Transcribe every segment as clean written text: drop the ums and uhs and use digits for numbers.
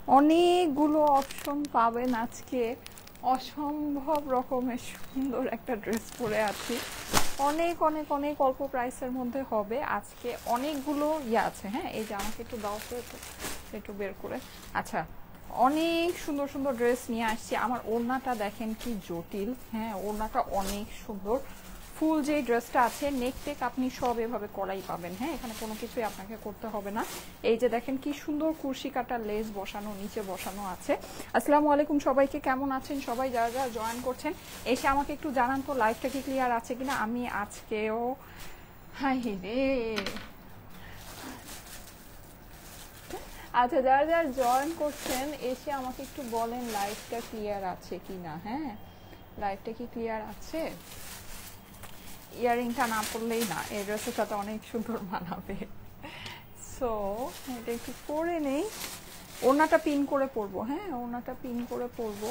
অনেকগুলো অপশন পাবেন আজকে। অসম্ভব রকমের সুন্দর একটা ড্রেস পরে আছি। অনেক অনেক অনেক অল্প প্রাইসের মধ্যে হবে আজকে। অনেকগুলো আছে। হ্যাঁ, এই যে আমাকে একটু দাও তো, একটু বের করে। আচ্ছা, অনেক সুন্দর সুন্দর ড্রেস নিয়ে আসছি। আমার ওড়নাটা দেখেন কি জটিল। হ্যাঁ, ওড়নাটা অনেক সুন্দর। ফুল যে ড্রেসটা আছে নেক টেক আপনি সব এভাবে করাই পাবেন। হ্যাঁ, এখানে কোনো কিছুই আপনাকে করতে হবে না। এই যে দেখেন কি সুন্দর কুরশি কাটা লেস বসানো, নিচে বসানো আছে। আসসালামু আলাইকুম সবাইকে, কেমন আছেন সবাই? যারা যারা জয়েন করছেন এসে আমাকে একটু জানান তো লাইভটা কি ক্লিয়ার আছে কিনা। আমি আজকেও হাই রে, আচ্ছা যারা যারা জয়েন করছেন এসে আমাকে একটু বলেন লাইভটা ক্লিয়ার আছে কিনা। হ্যাঁ, লাইভটা কি ক্লিয়ার আছে? ইয়ারিংটা না পরলেই না, এই ড্রেসের সাথে অনেক সুন্দর মানাবে। সো এটা একটু পরে নেই। ওড়নাটা পিন করে পরবো। হ্যাঁ, ওড়নাটা পিন করে পরবো,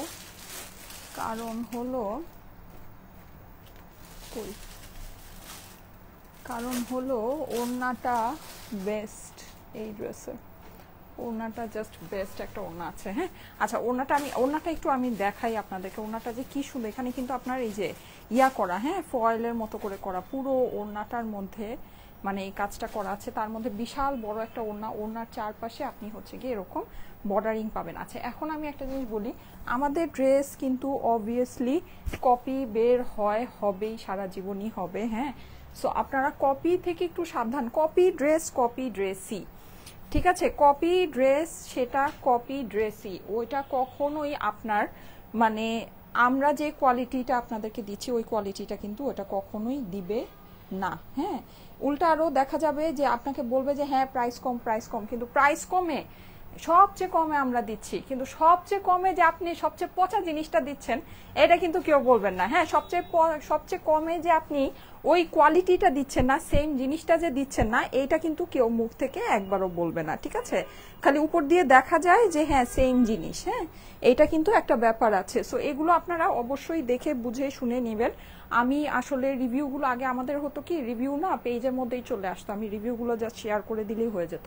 কারণ হলো কই, কারণ হলো ওড়নাটা বেস্ট এই ড্রেসের। ওড়নাটা জাস্ট বেস্ট একটা ওড়না আছে। হ্যাঁ, আচ্ছা ওড়নাটা একটু আমি দেখাই আপনাদেরকে। ওড়নাটা যে কি সুন্দর, এখানে কিন্তু আপনার এই যে করা, হ্যাঁ ফয়েলের মতো করে করা পুরো ওড়নাটার মধ্যে, মানে এই কাজটা করা আছে। তার মধ্যে বিশাল বড় একটা ওড়না, ওড়নার চারপাশে আপনি হচ্ছে গিয়ে এরকম বর্ডারিং পাবেন। আচ্ছা, এখন আমি একটা জিনিস বলি, আমাদের ড্রেস কিন্তু অবভিয়াসলি কপি বের হবেই, সারা জীবনই হবে। হ্যাঁ, সো আপনারা কপি থেকে একটু সাবধান। কপি ড্রেসই, ঠিক আছে? কপি ড্রেস সেটা কপি ড্রেসই, ওইটা কখনোই আপনার মানে আমরা যে কোয়ালিটিটা আপনাদেরকে দিচ্ছি ওই কোয়ালিটিটা কিন্তু ওটা কখনোই দিবে না। হ্যাঁ, উল্টা আরও দেখা যাবে যে আপনাকে বলবে যে হ্যাঁ প্রাইস কম, কিন্তু প্রাইস কমে সবচেয়ে কমে আমরা দিচ্ছি, কিন্তু সবচেয়ে কমে যে আপনি সবচেয়ে পচা জিনিসটা দিচ্ছেন এটা কিন্তু কেউ বলবেন না। হ্যাঁ, সবচেয়ে কমে যে আপনি ওই কোয়ালিটিটা দিচ্ছেন না, সেম জিনিসটা যে দিচ্ছেন না, এইটা কিন্তু কেউ মুখ থেকে একবারও বলবে না। ঠিক আছে, খালি উপর দিয়ে দেখা যায় যে হ্যাঁ সেম জিনিস। হ্যাঁ, এইটা কিন্তু একটা ব্যাপার আছে। সো এগুলো আপনারা অবশ্যই দেখে বুঝে শুনে নেবেন। আমি আসলে রিভিউগুলো আগে আমাদের হতো কি, রিভিউ না পেজের মধ্যেই চলে আসতো, আমি রিভিউগুলো জাস্ট শেয়ার করে দিলেই হয়ে যেত।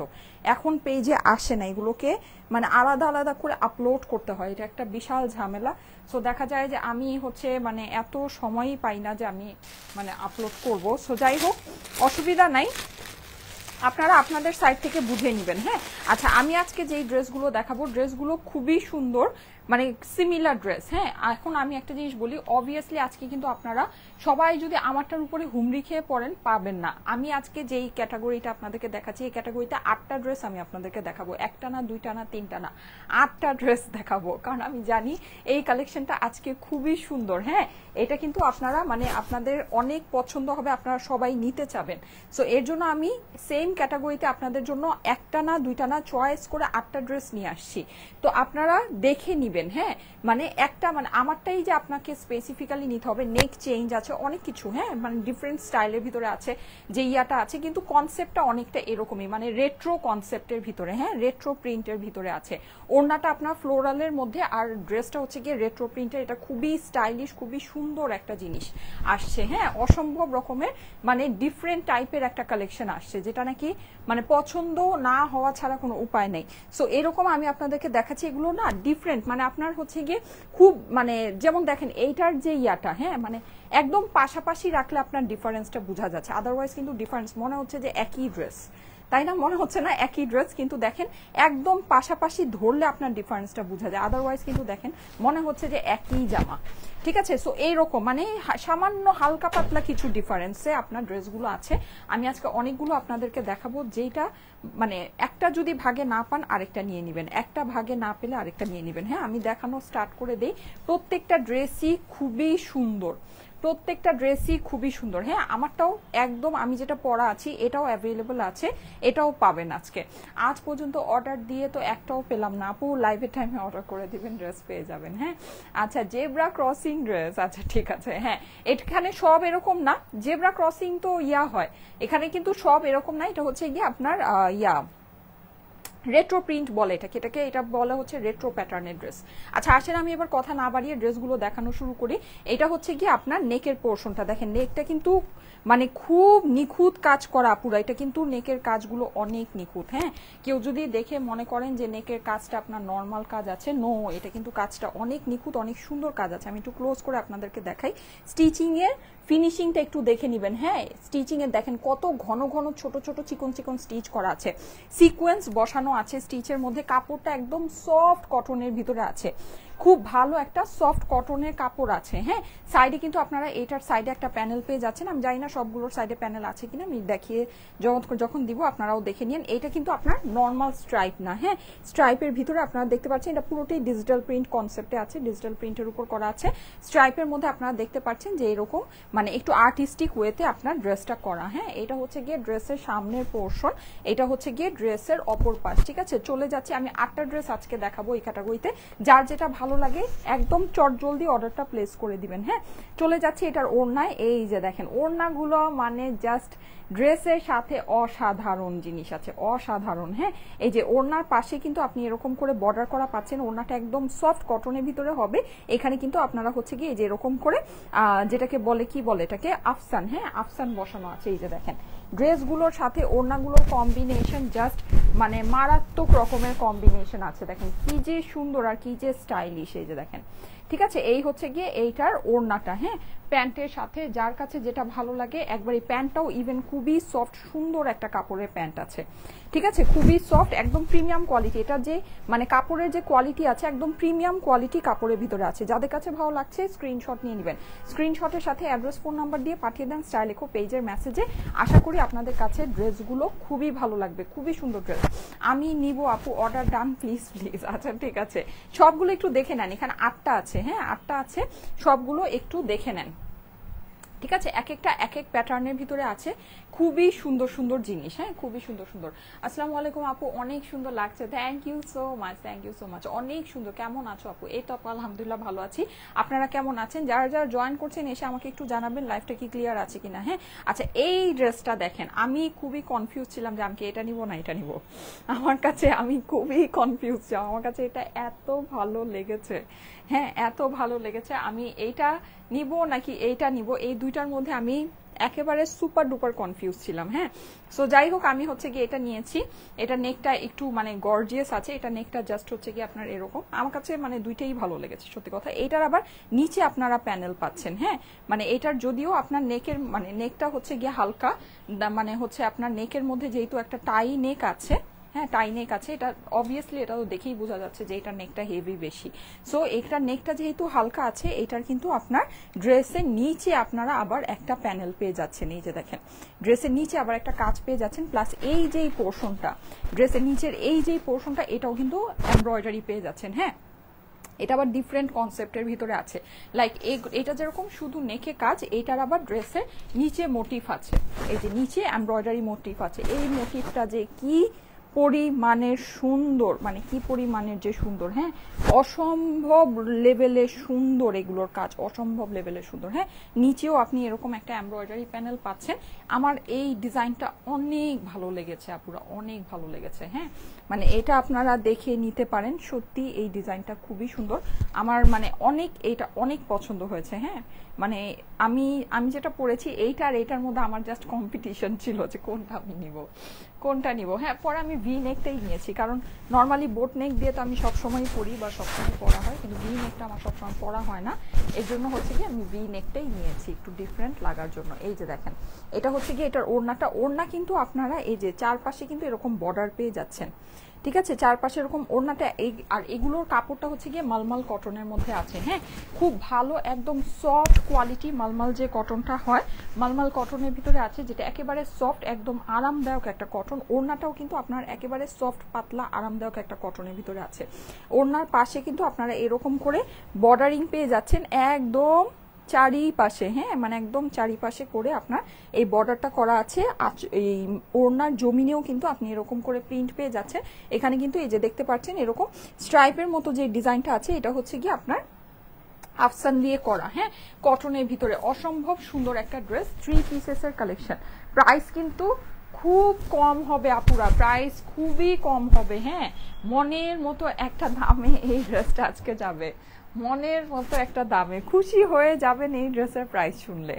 এখন পেজে আসে না, এগুলোকে মানে আলাদা আলাদা করে আপলোড করতে হয়, এটা একটা বিশাল ঝামেলা। সো দেখা যায় যে আমি হচ্ছে মানে এত সময়ই পাই না যে আমি মানে আপলোড করব। সো যাই হোক, অসুবিধা নাই, আপনারা আপনাদের সাইড থেকে বুঝে নেবেন। হ্যাঁ, আচ্ছা আমি আজকে যেই ড্রেসগুলো দেখাবো ড্রেসগুলো খুবই সুন্দর, মানে সিমিলার ড্রেস। হ্যাঁ, এখন আমি একটা জিনিস বলি, অবভিয়াসলি আজকে কিন্তু আপনারা সবাই যদি আমারটার উপরে হুমড়ি খেয়ে পড়েন পাবেন না। আমি আজকে যেই ক্যাটাগরিটা আপনাদেরকে দেখাচ্ছি এই ক্যাটাগরিতে 8টা ড্রেস আমি আপনাদেরকে দেখাবো। একটা না, দুইটা না, তিনটা না, 8টা ড্রেস দেখাবো, কারণ আমি জানি এই কালেকশনটা আজকে খুবই সুন্দর। হ্যাঁ, এটা কিন্তু আপনারা মানে আপনাদের অনেক পছন্দ হবে, আপনারা সবাই নিতে চাবেন। সো এর জন্য আমি সেম ক্যাটাগরিতে আপনাদের জন্য একটা না, দুইটা না, চয়েস করে 8টা ড্রেস নিয়ে আসছি। তো আপনারা দেখে নিবেন। হ্যাঁ, মানে একটা মানে আমারটাই যে আপনাকে স্পেসিফিক্যালি নিতে হবে, নেক চেঞ্জ আছে অনেক কিছু। হ্যাঁ, মানে ডিফারেন্ট স্টাইলের ভিতরে আছে যে আছে, কিন্তু কনসেপ্টটা অনেকটা এরকমই, মানে রেট্রো কনসেপ্টের ভিতরে। হ্যাঁ, রেট্রো প্রিন্টের ভিতরে আছে। ওড়নাটা আপনার ফ্লোরালের মধ্যে, আর ড্রেসটা হচ্ছে গিয়ে রেট্রো প্রিন্টের। এটা খুবই স্টাইলিশ, খুবই সুন্দর একটা জিনিস আসছে। হ্যাঁ, অসম্ভব রকমের মানে ডিফারেন্ট টাইপের একটা কালেকশন আসছে, যেটা নাকি মানে পছন্দ না হওয়া ছাড়া কোনো উপায় নেই। সো এরকম আমি আপনাদেরকে দেখাচ্ছি, এগুলো না ডিফারেন্ট, মানে আপনার হচ্ছে গিয়ে খুব মানে যেমন দেখেন এইটার যে হ্যাঁ মানে একদম পাশাপাশি রাখলে আপনার ডিফারেন্সটা বোঝা যাচ্ছে। আদারওয়াইজ কিন্তু ডিফারেন্স মনে হচ্ছে যে একই ড্রেস, তাই না? মনে হচ্ছে না একই ড্রেস, কিন্তু দেখেন একদম পাশাপাশি ধরলে আপনার ডিফারেন্সটা বোঝা যায়। আদারওয়াইজ কিন্তু দেখেন মনে হচ্ছে যে একই জামা। ঠিক আছে, সো এইরকম মানে সামান্য হালকা পাতলা কিছু ডিফারেন্সে আপনার ড্রেসগুলো আছে। আমি আজকে অনেকগুলো আপনাদেরকে দেখাবো, যেটা মানে একটা যদি ভাগে না পান আরেকটা নিয়ে নেবেন, একটা ভাগে না পেলে আরেকটা নিয়ে নেবেন। হ্যাঁ, আমি দেখানো স্টার্ট করে দেই। প্রত্যেকটা ড্রেসই খুবই সুন্দর, প্রত্যেকটা ড্রেসই খুবই সুন্দর। হ্যাঁ, আমারটাও একদম আমি যেটা পরা আছি এটাও অ্যাভেলেবল আছে, এটাও পাবেন আজকে। আজ পর্যন্ত অর্ডার দিয়ে তো একটাও পেলাম না আপু, লাইভের টাইমে অর্ডার করে দিবেন, ড্রেস পেয়ে যাবেন। হ্যাঁ, আচ্ছা জেব্রা ক্রসিং ড্রেস, আচ্ছা ঠিক আছে। হ্যাঁ, এখানে সব এরকম না, জেব্রা ক্রসিং তো হয়, এখানে কিন্তু সব এরকম না। এটা হচ্ছে গিয়ে আপনার রেট্রো প্রিন্ট বলে এটাকে এটা বলা হচ্ছে রেট্রো প্যাটার্নের ড্রেস। আচ্ছা আসেন আমি এবার কথা না বাড়িয়ে ড্রেসগুলো দেখানো শুরু করি। এটা হচ্ছে কি আপনার নেকের পোর্শনটা, দেখেন নেকটা কিন্তু মানে খুব নিখুঁত কাজ করা পুরো, এটা কিন্তু নেকের কাজগুলো অনেক নিখুঁত। হ্যাঁ, কেউ যদি দেখে মনে করেন যে নেকের কাজটা আপনার নর্মাল কাজ আছে, নো, এটা কিন্তু কাজটা অনেক নিখুঁত, অনেক সুন্দর কাজ আছে। আমি একটু ক্লোজ করে আপনাদেরকে দেখাই, স্টিচিং এর ফিনিশিংটা একটু দেখে নেবেন। হ্যাঁ, স্টিচিং এর দেখেন কত ঘন ঘন ছোট ছোট চিকন চিকন স্টিচ করা আছে, সিকোয়েন্স বসানো আছে স্টিচের মধ্যে, কাপড়টা একদম সফট কটনের ভিতরে আছে, খুব ভালো একটা সফট কটনের কাপড় আছে। হ্যাঁ, সাইডে কিন্তু আপনারা এটার সাইডে একটা প্যানেল পেয়ে যাচ্ছেন, আমি জানি না সবগুলোর সাইডে প্যানেল আছে কিনা, আমি দেখিয়ে যখন দিব আপনারাও দেখে নিন। এটা কিন্তু আপনার নর্মাল স্ট্রাইপ না, হ্যাঁ, স্ট্রাইপের ভিতরে আপনারা দেখতে পাচ্ছেন এটা পুরোটাই ডিজিটাল প্রিন্ট কনসেপ্টে আছে, ডিজিটাল প্রিন্টের উপর করা আছে। স্ট্রাইপের মধ্যে আপনারা দেখতে পাচ্ছেন যে এরকম মানে একটু আর্টিস্টিক ওয়েতে আপনার ড্রেসটা করা। হ্যাঁ, এটা হচ্ছে গিয়ে ড্রেসের সামনের পোর্শন, এটা হচ্ছে গিয়ে ড্রেসের অপর পাশ। ঠিক আছে, চলে যাচ্ছি আমি 8টা ড্রেস আজকে দেখাবো এই ক্যাটাগরিতে, যার যেটা ভালো লাগে একদম চটজলদি অর্ডারটা প্লেস করে দিবেন। হ্যাঁ, চলে যাচ্ছি এটার ওড়নায়, এই যে দেখেন ওড়নাগুলো মানে জাস্ট ড্রেসের সাথে অসাধারণ জিনিস আছে, অসাধারণ। হ্যাঁ, এই যে ওড়নার পাশে কিন্তু আপনি এরকম করে বর্ডার করা পাচ্ছেন, ওড়নাটা একদম সফট কটনের ভিতরে হবে। এখানে কিন্তু আপনারা হচ্ছে কি এই যে এরকম করে যেটাকে বলে কি বলে এটাকে আফসান, হ্যাঁ আফসান বসানো আছে। এই যে দেখেন ড্রেসগুলোর সাথে ওড়নাগুলোর কম্বিনেশন জাস্ট মানে মারাত্মক রকমের কম্বিনেশন আছে, দেখেন কি যে সুন্দর আর কি যে স্টাইলিশ। এই যে দেখেন, ঠিক আছে, এই হচ্ছে গিয়ে এইটার ওড়নাটা। হ্যাঁ, প্যান্টের সাথে যার কাছে যেটা ভালো লাগে, একবার এই প্যান্টটাও ইভেন খুবই সফট সুন্দর একটা কাপড়ের প্যান্ট আছে। ঠিক আছে, খুবই সফট, একদম প্রিমিয়াম কোয়ালিটি। এটা যে মানে কাপড়ের যে কোয়ালিটি আছে একদম প্রিমিয়াম কোয়ালিটি কাপড়ের ভিতরে আছে। যাদের কাছে ভালো লাগছে স্ক্রিনশট নিয়ে নেবেন, স্ক্রিনশটের সাথে অ্যাড্রেস ফোন নাম্বার দিয়ে পাঠিয়ে দেন স্টাইল ইকো পেজের মেসেজে। আশা করি আপনাদের কাছে ড্রেসগুলো খুবই ভালো লাগবে, খুবই সুন্দর ড্রেস। আমি নিব আপু, অর্ডার ডান প্লিজ প্লিজ। আচ্ছা ঠিক আছে, সবগুলো একটু দেখে নেন, এখানে 8টা আছে। হ্যাঁ 8টা আছে, সবগুলো একটু দেখে নেন। ঠিক আছে, এক একটা এক এক প্যাটার্নের ভিতরে আছে, খুবই সুন্দর সুন্দর জিনিস। হ্যাঁ, খুবই সুন্দর সুন্দর। আসসালামু আলাইকুম আপু, অনেক সুন্দর লাগছে, thank you so much, thank you so much, অনেক সুন্দর। কেমন আছো আপু? এই তো আপু আলহামদুলিল্লাহ ভালো আছি, আপনারা কেমন আছেন? যারা যারা জয়েন করছেন এসে আমাকে একটু জানাবেন লাইফটা কি ক্লিয়ার আছে কিনা। হ্যাঁ, আচ্ছা এই ড্রেসটা দেখেন, আমি খুবই কনফিউজ ছিলাম যে আমি এটা নিব না এটা নিব, আমার কাছে আমি খুবই কনফিউজ ছিলাম, আমার কাছে এটা এত ভালো লেগেছে। হ্যাঁ, এত ভালো লেগেছে, আমি এইটা নিব নাকি এইটা নিব, এই দুইটার মধ্যে আমি একেবারে সুপার ডুপার কনফিউজ ছিলাম। হ্যাঁ, সো যাই হোক আমি হচ্ছে গিয়ে এটা নিয়েছি। এটা নেকটা একটু মানে গর্জিয়াস আছে, এটা নেকটা জাস্ট হচ্ছে গিয়ে আপনার এরকম, আমার কাছে মানে দুইটাই ভালো লেগেছে সত্যি কথা। এইটার আবার নিচে আপনারা প্যানেল পাচ্ছেন। হ্যাঁ, মানে এটার যদিও আপনার নেকের মানে নেকটা হচ্ছে গিয়ে হালকা, মানে হচ্ছে আপনার নেকের মধ্যে যেহেতু একটা টাই নেক আছে, হ্যাঁ টাই নেক আছে, এটা অবভিয়াসলি এটা তো দেখেই বোঝা যাচ্ছে যে এটা নেকটা হেভি বেশি। সো এটার নেকটা যেহেতু হালকা আছে, এটার কিন্তু আপনার ড্রেসের নিচে আপনারা আবার একটা প্যানেল পেয়ে যাচ্ছেন। এই যে দেখেন ড্রেসের নিচে আবার একটা কাজ পেয়ে যাচ্ছেন, প্লাস এই যেই পোর্শনটা ড্রেসের নিচের এই যেই পোর্শনটা এটাও কিন্তু এমব্রয়ডারি পেয়ে যাচ্ছেন। হ্যাঁ, এটা আবার ডিফারেন্ট কনসেপ্টের ভিতরে আছে, লাইক এটা যেরকম শুধু নেকে কাজ, এটার আবার ড্রেসের নিচে মোটিভ আছে, এই যে নিচে এমব্রয়ডারি মোটিভ আছে। এই মোটিভটা যে কি পরিমাণের সুন্দর, মানে কি পরিমাণের যে সুন্দর, হ্যাঁ অসম্ভব লেভেলের সুন্দর, এগুলোর কাজ অসম্ভব লেভেলের সুন্দর। হ্যাঁ, নিচেও আপনি এরকম একটা এমব্রয়ডারি প্যানেল পাচ্ছেন। আমার এই ডিজাইনটা অনেক ভালো লেগেছে আপুরা, অনেক ভালো লেগেছে। হ্যাঁ, মানে এটা আপনারা দেখে নিতে পারেন, সত্যি এই ডিজাইনটা খুবই সুন্দর, আমার মানে অনেক এটা অনেক পছন্দ হয়েছে। হ্যাঁ, মানে আমি যেটা পরেছি এইটা আর এইটার মধ্যে আমার জাস্ট কম্পিটিশন ছিল যে কোনটা আমি নিব কোনটা নিব। হ্যাঁ, পরে আমি ভি নেকটাই নিয়েছি, কারণ নর্মালি বোট নেক দিয়ে তো আমি সবসময় পরি বা সবসময় পরা হয়, কিন্তু ভি নেকটা আমার সবসময় পরা হয় না, এর জন্য হচ্ছে কি আমি ভি নেকটাই নিয়েছি একটু ডিফারেন্ট লাগার জন্য। এই যে দেখেন এটা হচ্ছে কি এটার ওড়নাটা, ওড়না কিন্তু আপনারা এই যে চারপাশে কিন্তু এরকম বর্ডার পেয়ে যাচ্ছেন। ঠিক আছে, চারপাশে এরকম ওড়নাটা, আর এগুলোর কাপড়টা হচ্ছে গিয়ে মালমাল কটনের মধ্যে আছে। হ্যাঁ, খুব ভালো একদম সফট কোয়ালিটি মালমাল যে কটনটা হয়, মালমাল কটনের ভিতরে আছে, যেটা একেবারে সফট একদম আরামদায়ক একটা কটন। ওড়নাটাও কিন্তু আপনার একেবারে সফট পাতলা আরামদায়ক একটা কটনের ভিতরে আছে। ওড়নার পাশে কিন্তু আপনারা এরকম করে বর্ডারিং পেয়ে যাচ্ছেন একদম চারিপাশে। হ্যাঁ, মানে একদম চারিপাশে করে আপনার এই বর্ডারটা করা আছে। এই ওড়নার জমিনেও কিন্তু আপনি এরকম করে প্রিন্ট পেয়ে যাচ্ছেন। এখানে কিন্তু এই যে দেখতে পাচ্ছেন এরকম স্ট্রাইপের মতো যে ডিজাইনটা আছে, এটা হচ্ছে কি আপনার আফসান দিয়ে করা। হ্যাঁ, কটনের ভিতরে অসম্ভব সুন্দর একটা ড্রেস, 3 পিসেসের কালেকশন। প্রাইস কিন্তু খুব কম হবে আপুরা, প্রাইস খুবই কম হবে। হ্যাঁ, মনের মতো একটা দামে এই ড্রেসটা আজকে যাবে, মনের মতো একটা দামে খুশি হয়ে যাবেন এই ড্রেসের প্রাইস শুনলে।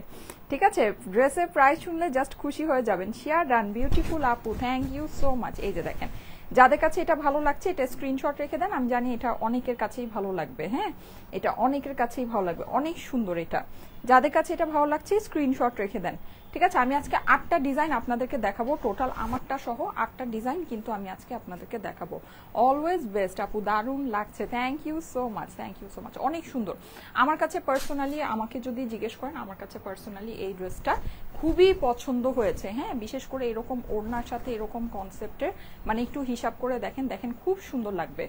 ঠিক আছে, ড্রেসের প্রাইস শুনলে জাস্ট খুশি হয়ে যাবেন। শেয়ার ডান, বিউটিফুল আপু, থ্যাংক ইউ সো মাচ। এই যে দেখেন, যাদের কাছে এটা ভালো লাগছে এটা স্ক্রিনশট রেখে দেন, আমি জানি এটা অনেকের কাছেই ভালো লাগবে। হ্যাঁ, এটা অনেকের কাছেই ভালো লাগবে, অনেক সুন্দর এটা। যাদের কাছে এটা ভালো লাগছে স্ক্রিনশট রেখে দেন। ঠিক আছে, আমি আজকে 8টা ডিজাইন আপনাদেরকে দেখাবো, টোটাল আমারটা সহ 8টা ডিজাইন কিন্তু আমি আজকে আপনাদেরকে দেখাবো। অলওয়েজ বেস্ট আপু, দারুণ লাগছে, thank you so much, thank you so much, অনেক সুন্দর। আমার কাছে পার্সোনালি, আমাকে যদি জিজ্ঞেস করেন, আমার কাছে পার্সোনালি এই ড্রেসটা খুবই পছন্দ হয়েছে। হ্যাঁ, বিশেষ করে এরকম ওড়নার সাথে এরকম কনসেপ্টের, মানে একটু হিসাব করে দেখেন, দেখেন খুব সুন্দর লাগবে,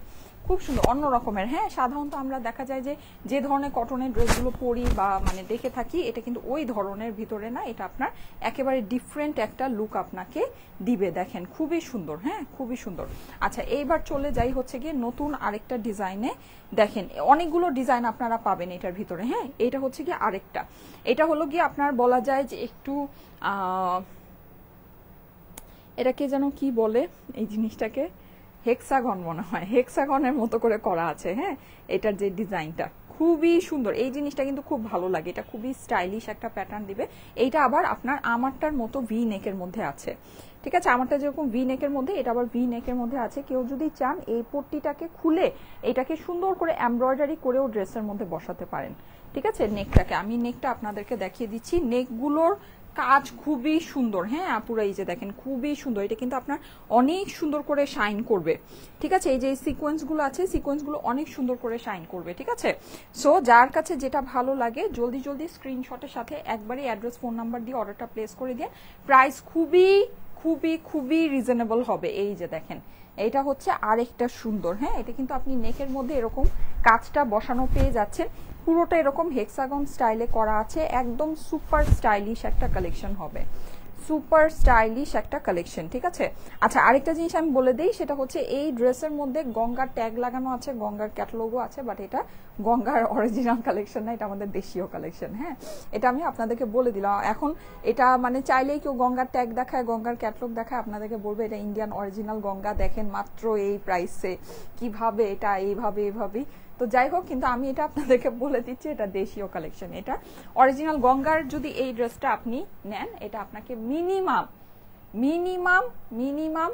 খুব সুন্দর, অন্য রকমের। হ্যাঁ, সাধারণত আমরা দেখা যায় যে ধরনের কটনের ড্রেসগুলো পরি বা মানে দেখে থাকি, এটা কিন্তু ওই ধরনের ভিতরে না, এটা আপনার একেবারে ডিফারেন্ট একটা লুক আপনাকে দিবে। দেখেন খুবই সুন্দর, হ্যাঁ খুবই সুন্দর। আচ্ছা, এইবার চলে যাই হচ্ছে গিয়ে নতুন আরেকটা ডিজাইনে। দেখেন অনেকগুলো ডিজাইন আপনারা পাবেন এটার ভিতরে। হ্যাঁ, এটা হচ্ছে গিয়ে আরেকটা, এটা হলো গিয়ে আপনার বলা যায় যে একটু এটাকে যেন কি বলে এই জিনিসটাকে, হেক্সাগন মনে হয়, হেক্সাগনের মতো করে করা আছে। হ্যাঁ, এটার যে ডিজাইনটা খুবই সুন্দর, এই জিনিসটা কিন্তু খুব ভালো লাগে, এটা খুবই স্টাইলিশ একটা প্যাটার্ন দিবে। এইটা আবার আপনার আমারটার মতো ভি নেকের মধ্যে আছে। ঠিক আছে, আমারটা যেরকম ভি নেকের মধ্যে, এটা আবার ভি নেকের মধ্যে আছে। কেউ যদি চান এই পট্টিটাকে খুলে এটাকে সুন্দর করে এমব্রয়ডারি করেও ড্রেসের মধ্যে বসাতে পারেন। ঠিক আছে, নেকটাকে আমি নেকটা আপনাদেরকে দেখিয়ে দিচ্ছি। নেকগুলোর কাজ খুবই সুন্দর। হ্যাঁ আপুরা, এই যে দেখেন খুবই সুন্দর, এটা কিন্তু আপনার অনেক সুন্দর করে শাইন করবে। ঠিক আছে, এই যে সিকোয়েন্সগুলো আছে, সিকোয়েন্সগুলো অনেক সুন্দর করে শাইন করবে। ঠিক আছে, সো যার কাছে যেটা ভালো লাগে জলদি জলদি স্ক্রিনশটের সাথে একবারই অ্যাড্রেস ফোন নাম্বার দিয়ে অর্ডারটা প্লেস করে দিয়ে, প্রাইস খুবই খুবই খুবই রিজনেবল হবে। এই যে দেখেন, এইটা হচ্ছে আরেকটা সুন্দর। হ্যাঁ, এটা কিন্তু আপনি নেকের মধ্যে এরকম কাজটা বসানো পেয়ে যাচ্ছেন, পুরোটা এরকম হেক্সাগন স্টাইলে করা আছে, একদম সুপার স্টাইলিশ একটা কালেকশন হবে, সুপার স্টাইলিশ একটা কালেকশন। ঠিক আছে, আচ্ছা আরেকটা জিনিস আমি বলে দিই, সেটা হচ্ছে এই ড্রেসের মধ্যে গঙ্গার ট্যাগ লাগানো আছে, গঙ্গার ক্যাটালগও আছে, বাট এটা গঙ্গার অরিজিনাল কালেকশন না, এটা আমাদের দেশীয় কালেকশন। হ্যাঁ, এটা আমি আপনাদেরকে বলে দিলাম। এখন এটা মানে চাইলেই কেউ গঙ্গার ট্যাগ দেখায়, গঙ্গার ক্যাটালগ দেখায়, আপনাদেরকে বলবে এটা ইন্ডিয়ান অরিজিনাল গঙ্গা, দেখেন মাত্র এই প্রাইসে, কিভাবে এটা এইভাবে এভাবেই। তো যাই হোক, কিন্তু আমি এটা আপনাদেরকে বলে দিচ্ছি এটা দেশীয় কালেকশন, এটা অরিজিনাল গঙ্গার। যদি এই ড্রেসটা আপনি নেন, এটা আপনাকে মিনিমাম মিনিমাম মিনিমাম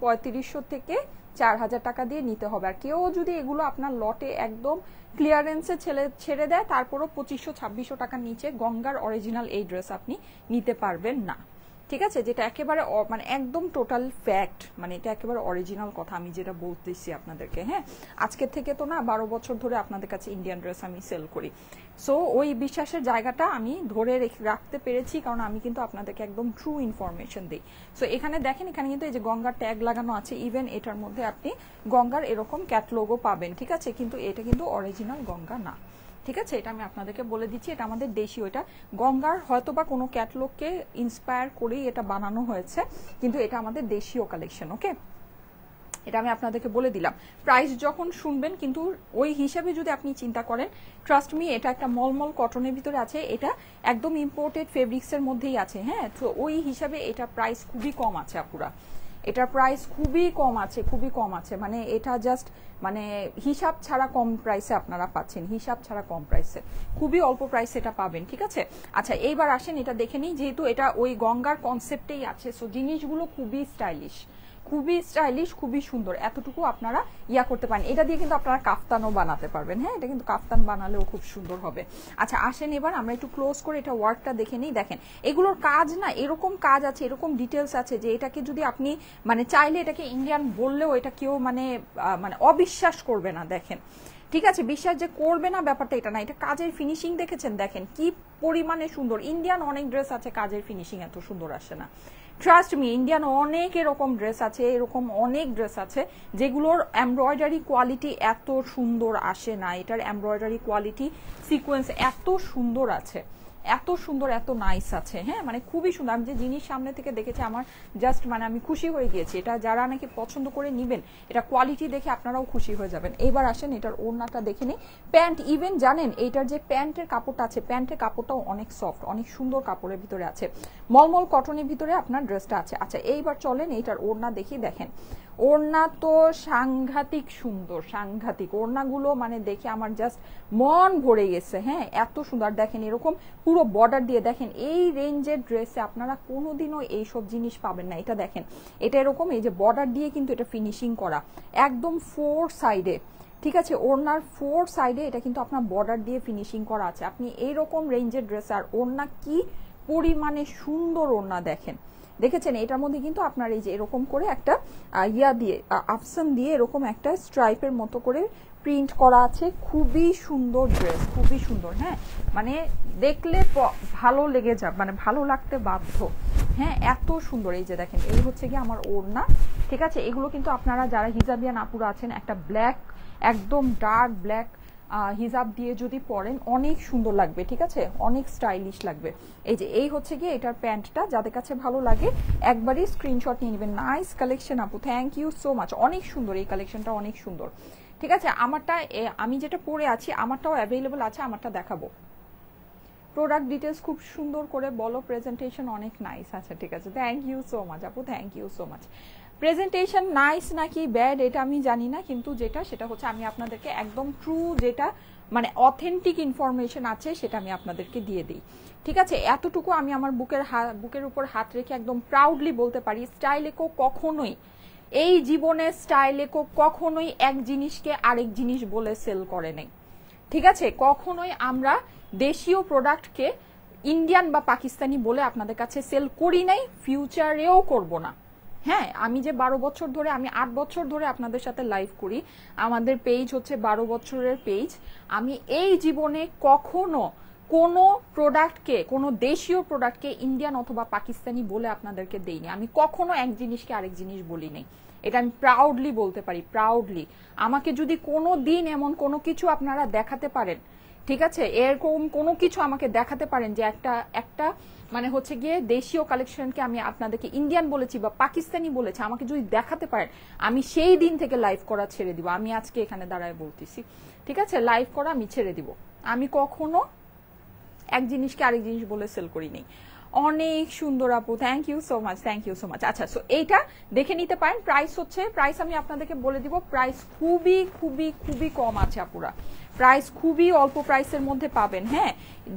3500 থেকে 4000 টাকা দিয়ে নিতে হবে। আর কেউ যদি এগুলো আপনার লটে একদম ক্লিয়ারেন্সে ছেড়ে দেয়, তারপরও 2500-2600 টাকার নিচে গঙ্গার অরিজিনাল এই ড্রেস আপনি নিতে পারবেন না। ঠিক আছে, যেটা একেবারে মানে একদম টোটাল ফ্যাক্ট, মানে এটা একেবারে অরিজিনাল কথা আমি যেটা বলতেছি আপনাদেরকে। হ্যাঁ, আজকের থেকে তো না, 12 বছর ধরে আপনাদের কাছে ইন্ডিয়ান ড্রেস আমি সেল করি। সো ওই বিশ্বাসের জায়গাটা আমি ধরে রাখতে পেরেছি, কারণ আমি কিন্তু আপনাদেরকে একদম ট্রু ইনফরমেশন দিই। সো এখানে দেখেন, এখানে কিন্তু এই যে গঙ্গার ট্যাগ লাগানো আছে, ইভেন এটার মধ্যে আপনি গঙ্গার এরকম ক্যাটলগও পাবেন। ঠিক আছে, কিন্তু এটা কিন্তু অরিজিনাল গঙ্গা না। ঠিক আছে, এটা আমি আপনাদেরকে বলে দিচ্ছি, এটা আমাদের দেশীয়, এটা গঙ্গার হয়তো বা কোনো ক্যাটলগকে ইন্সপায়ার করেই এটা বানানো হয়েছে, কিন্তু এটা আমাদের দেশীয় কালেকশন। ওকে, এটা আমি আপনাদেরকে বলে দিলাম। প্রাইস যখন শুনবেন কিন্তু ওই হিসাবে যদি আপনি চিন্তা করেন, ট্রাস্ট মি, এটা একটা মলমল কটনের ভিতরে আছে, এটা একদম ইম্পোর্টেড ফেব্রিক্সের মধ্যেই আছে। হ্যাঁ, তো ওই হিসাবে এটা প্রাইস খুবই কম আছে আপুরা, এটার প্রাইস খুবই কম আছে, খুবই কম আছে, মানে এটা জাস্ট মানে হিসাব ছাড়া কম প্রাইসে আপনারা পাচ্ছেন, হিসাব ছাড়া কম প্রাইসে, খুবই অল্প প্রাইসে এটা পাবেন। ঠিক আছে, আচ্ছা এইবার আসেন এটা দেখে নিই, যেহেতু এটা ওই গঙ্গার কনসেপ্টেই আছে, সো জিনিসগুলো খুবই স্টাইলিশ, খুবই স্টাইলিশ, খুবই সুন্দর, এতটুকু আপনারা ইয়া করতে পারেন। এটা দিয়ে কিন্তু আপনারা কাফতানও বানাতে পারবেন। হ্যাঁ, এটা কিন্তু কাফতান বানালেও খুব সুন্দর হবে। আচ্ছা আসেন এবার আমরা একটু ক্লোজ করে এটা ওয়ার্কটা দেখে নিই। দেখেন এগুলোর কাজ না, এরকম কাজ আছে, এরকম ডিটেলস আছে যে এটাকে যদি আপনি মানে চাইলে এটাকে ইন্ডিয়ান বললেও এটা কেউ মানে অবিশ্বাস করবে না। দেখেন, ঠিক আছে, বিশ্বাস যে করবে না ব্যাপারটা এটা না, এটা কাজের ফিনিশিং দেখেছেন, দেখেন কি পরিমাণে সুন্দর। ইন্ডিয়ান অনেক ড্রেস আছে কাজের ফিনিশিং এত সুন্দর আসে না, ট্রাস্ট মি, ইন্ডিয়ান অনেক এরকম ড্রেস আছে, এরকম অনেক ড্রেস আছে যেগুলোর এমব্রয়ডারি কোয়ালিটি এত সুন্দর আসে না, এটার এমব্রয়ডারি কোয়ালিটি সিকোয়েন্স এত সুন্দর আছে, এত সুন্দর, এত নাইস আছে। হ্যাঁ, মানে খুবই সুন্দর, আমি যে জিনিস সামনে থেকে দেখেছি আমার জাস্ট মানে আমি খুশি হয়ে গিয়েছি। এটা যারা নাকি পছন্দ করে নিবেন, এটা কোয়ালিটি দেখে আপনারাও খুশি হয়ে যাবেন। এইবার আসেন এটার ওড়নাটা দেখে নিই। প্যান্ট, ইভেন জানেন এইটার যে প্যান্টের কাপড়টা আছে, প্যান্টের কাপড়টাও অনেক সফট, অনেক সুন্দর কাপড়ের ভিতরে আছে, মলমল কটনের ভিতরে আপনার ড্রেসটা আছে। আচ্ছা এইবার চলেন এইটার ওড়না দেখি। দেখেন ওড়না তো সাংঘাতিক সুন্দর, সাংঘাতিক ওড়নাগুলো মানে দেখে আমার জাস্ট মন ভরে গেছে। হ্যাঁ এত সুন্দর, দেখেন এরকম পুরো বর্ডার দিয়ে। দেখেন এই রেঞ্জের ড্রেসে আপনারা কোনোদিনও এইসব জিনিস পাবেন না। এটা দেখেন এটা এরকম এই যে বর্ডার দিয়ে কিন্তু এটা ফিনিশিং করা একদম 4 সাইডে, ঠিক আছে, ওড়নার 4 সাইডে এটা কিন্তু আপনার বর্ডার দিয়ে ফিনিশিং করা আছে। আপনি এইরকম রেঞ্জের ড্রেস আর ওড়না কি পরিমাণে সুন্দর ওড়না দেখেন, দেখেছেন এটার মধ্যে কিন্তু আপনার এই যে এরকম করে একটা ইয়া দিয়ে আফসান দিয়ে এরকম একটা স্ট্রাইপের মতো করে প্রিন্ট করা আছে। খুবই সুন্দর ড্রেস, খুবই সুন্দর। হ্যাঁ মানে দেখলে ভালো লেগে যাবে, মানে ভালো লাগতে বাধ্য। হ্যাঁ এত সুন্দর। এই যে দেখেন এই হচ্ছে কি আমার ওড়না, ঠিক আছে। এগুলো কিন্তু আপনারা যারা হিজাবিয়ান আপুরা আছেন একটা ব্ল্যাক, একদম ডার্ক ব্ল্যাক হিজাব দিয়ে যদি পরেন অনেক সুন্দর লাগবে, ঠিক আছে, অনেক স্টাইলিশ লাগবে। এই যে এই হচ্ছে গিয়ে এটার প্যান্টটা, যাদের কাছে ভালো লাগে একবারই স্ক্রিনশট নিয়ে নেবেন। নাইস কালেকশন আপু, থ্যাংক ইউ সো মাচ, অনেক সুন্দর এই কালেকশনটা, অনেক সুন্দর। ঠিক আছে আমারটা আমি যেটা পরে আছি আমারটাও অ্যাভেলেবল আছে, আমারটা দেখাবো। প্রোডাক্ট ডিটেলস খুব সুন্দর করে বলো, প্রেজেন্টেশন অনেক নাইস। আচ্ছা ঠিক আছে, থ্যাংক ইউ সো মাচ আপু, thank you so much. Presentation nice নাকি ব্যাড এটা আমি জানি না, কিন্তু সেটা হচ্ছে আমি আপনাদেরকে একদম ট্রু যেটা মানে অথেন্টিক ইনফরমেশন আছে সেটা আমি আপনাদেরকে দিয়ে দিই, ঠিক আছে। এতটুকু আমি আমার বুকের উপর হাত রেখে একদম প্রাউডলি বলতে পারি, স্টাইলেকো কখনোই এই জীবনে স্টাইলেকো কখনোই এক জিনিসকে আরেক জিনিস বলে সেল করে নেই, ঠিক আছে। কখনোই আমরা দেশীয় প্রোডাক্টকে ইন্ডিয়ান বা পাকিস্তানি বলে আপনাদের কাছে সেল করি নাই, ফিউচারেও করব না। হ্যাঁ আমি যে 12 বছর ধরে, আমি 8 বছর ধরে আপনাদের সাথে লাইভ করি, আমাদের পেজ হচ্ছে 12 বছরের পেজ। আমি এই জীবনে কখনো কোনো প্রোডাক্টকে, কোনো দেশীয় প্রোডাক্টকে ইন্ডিয়ান অথবা পাকিস্তানি বলে আপনাদেরকে দেইনি। আমি কখনো এক জিনিসকে আরেক জিনিস বলি নাই, এটা আমি প্রাউডলি বলতে পারি, প্রাউডলি। আমাকে যদি কোনো দিন এমন কোনো কিছু আপনারা দেখাতে পারেন, ঠিক আছে, এরকম কোনো কিছু আমাকে দেখাতে পারেন যে একটা মানে হচ্ছে গিয়ে দেশীয় কালেকশনকে আমি আপনাদেরকে ইন্ডিয়ান বলেছি বা পাকিস্তানি বলেছি, আমাকে যদি দেখাতে পারেন আমি সেই দিন থেকে লাইভ করা ছেড়ে দিব। আমি আজকে এখানে দাঁড়ায় বলতেছি, ঠিক আছে, লাইভ করা আমি ছেড়ে দিব। আমি কখনো এক জিনিসকে আরেক জিনিস বলে সেল করি নাই। অনেক সুন্দর আপু, thank you so much, thank you so much. আচ্ছা সো এইটা দেখে নিতে পারেন। প্রাইস হচ্ছে, প্রাইস আমি আপনাদেরকে বলে দিব, প্রাইস খুবই খুবই খুবই কম আছে আপুরা, প্রাইস খুবই অল্প প্রাইসের মধ্যে পাবেন। হ্যাঁ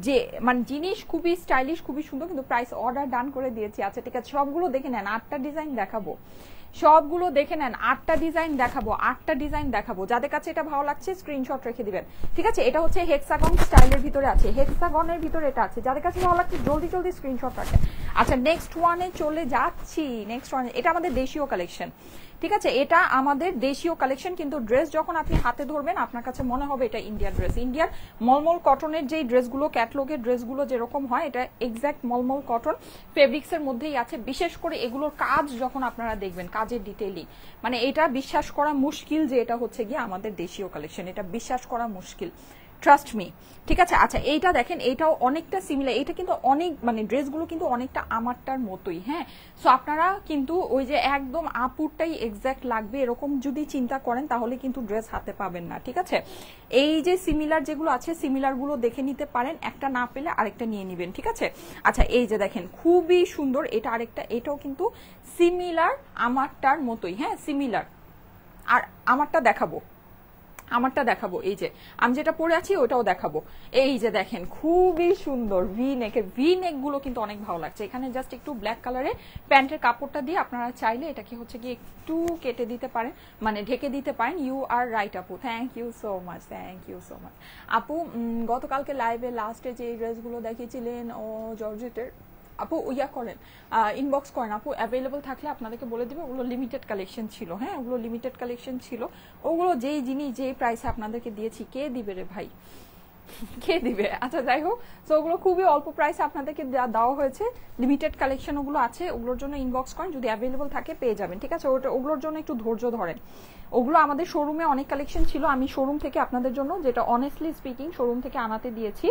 যে মানে জিনিস খুবই স্টাইলিশ, খুবই সুন্দর, কিন্তু প্রাইস অর্ডার ডান করে দিয়েছি। আচ্ছা ঠিক আছে, সবগুলো দেখে নেন, 8টা ডিজাইন দেখাবো, সবগুলো দেখে নেন, 8টা ডিজাইন দেখাবো, 8টা ডিজাইন দেখাবো। যাদের কাছে এটা ভালো লাগছে স্ক্রিনশট রেখে দিবেন, ঠিক আছে। এটা হচ্ছে হেক্সাগন স্টাইলের ভিতরে আছে, হেক্সাগনের ভিতরে এটা আছে। যাদের কাছে ভালো লাগছে জলদি জলদি স্ক্রিনশট রাখেন। আচ্ছা নেক্সট ওয়ানে চলে যাচ্ছি, নেক্সট ওয়ানে এটা আমাদের দেশীয় কালেকশন, ঠিক আছে, এটা আমাদের দেশীয় কালেকশন। কিন্তু ড্রেস যখন আপনি হাতে ধরবেন আপনার কাছে মনে হবে এটা ইন্ডিয়ান ড্রেস। ইন্ডিয়ান মলমল কটনের যেই ড্রেসগুলো, ক্যাটলগের ড্রেসগুলো যেরকম হয়, এটা এক্স্যাক্ট মলমল কটন ফেব্রিক্সের মধ্যেই আছে। বিশেষ করে এগুলোর কাজ যখন আপনারা দেখবেন, কাজের ডিটেইলিং, মানে এটা বিশ্বাস করা মুশকিল যে এটা হচ্ছে গিয়ে আমাদের দেশীয় কালেকশন, এটা বিশ্বাস করা মুশকিল, ট্রাস্ট মি, ঠিক আছে। আচ্ছা এইটা দেখেন, এইটাও অনেকটা সিমিলার, এটা কিন্তু অনেক মানে ড্রেসগুলো কিন্তু অনেকটা আমারটার মতোই। হ্যাঁ সো আপনারা কিন্তু ওই যে একদম আপুরটাই এক্স্যাক্ট লাগবে এরকম যদি চিন্তা করেন তাহলে কিন্তু ড্রেস হাতে পাবেন না, ঠিক আছে। এই যে সিমিলার যেগুলো আছে সিমিলার গুলো দেখে নিতে পারেন, একটা না পেলে আরেকটা নিয়ে নিবেন, ঠিক আছে। আচ্ছা এই যে দেখেন খুবই সুন্দর, এটা আরেকটা, এটাও কিন্তু সিমিলার আমারটার মতোই, হ্যাঁ সিমিলার। আর আমারটা দেখাবো, আমারটা দেখাবো, এই যে আমি যেটা পরে আছি ওটাও দেখাবো। এই যে দেখেন খুবই সুন্দর ভি নেকের, ভি নেক গুলো কিন্তু অনেক ভালো লাগছে। এখানে জাস্ট একটু ব্ল্যাক কালারে প্যান্টের কাপড়টা দিয়ে আপনারা চাইলে এটাকে হচ্ছে কি একটু কেটে দিতে পারেন, মানে ঢেকে দিতে পারেন। ইউ আর রাইট আপু, thank you so much, thank you so much আপু। গতকালকে লাইভে লাস্টে যে ড্রেসগুলো দেখিয়েছিলেন ও জর্জেটের, আপু ইয়া করেন, ইনবক্স করেন আপু, অ্যাভেলেবল থাকলে আপনাদেরকে বলে দিবে। ওগুলো লিমিটেড কালেকশন ছিল, হ্যাঁ ওগুলো লিমিটেড কালেকশন ছিল। ওগুলো যেই জিনিস যেই প্রাইসে আপনাদেরকে দিয়েছি কে দিবে রে ভাই, কে দিবে। আচ্ছা যাই হোক, তো ওগুলো খুবই অল্প প্রাইসে আপনাদেরকে দেওয়া হয়েছে, লিমিটেড কালেকশন ওগুলো আছে, ওগুলোর জন্য ইনবক্স করেন, যদি অ্যাভেলেবল থাকে পেয়ে যাবেন, ঠিক আছে। ওগুলোর জন্য একটু ধৈর্য ধরেন। ওগুলো আমাদের শোরুমে অনেক কালেকশন ছিল, আমি শোরুম থেকে আপনাদের জন্য যেটা অনেস্টলি স্পিকিং শোরুম থেকে আনাতে দিয়েছি,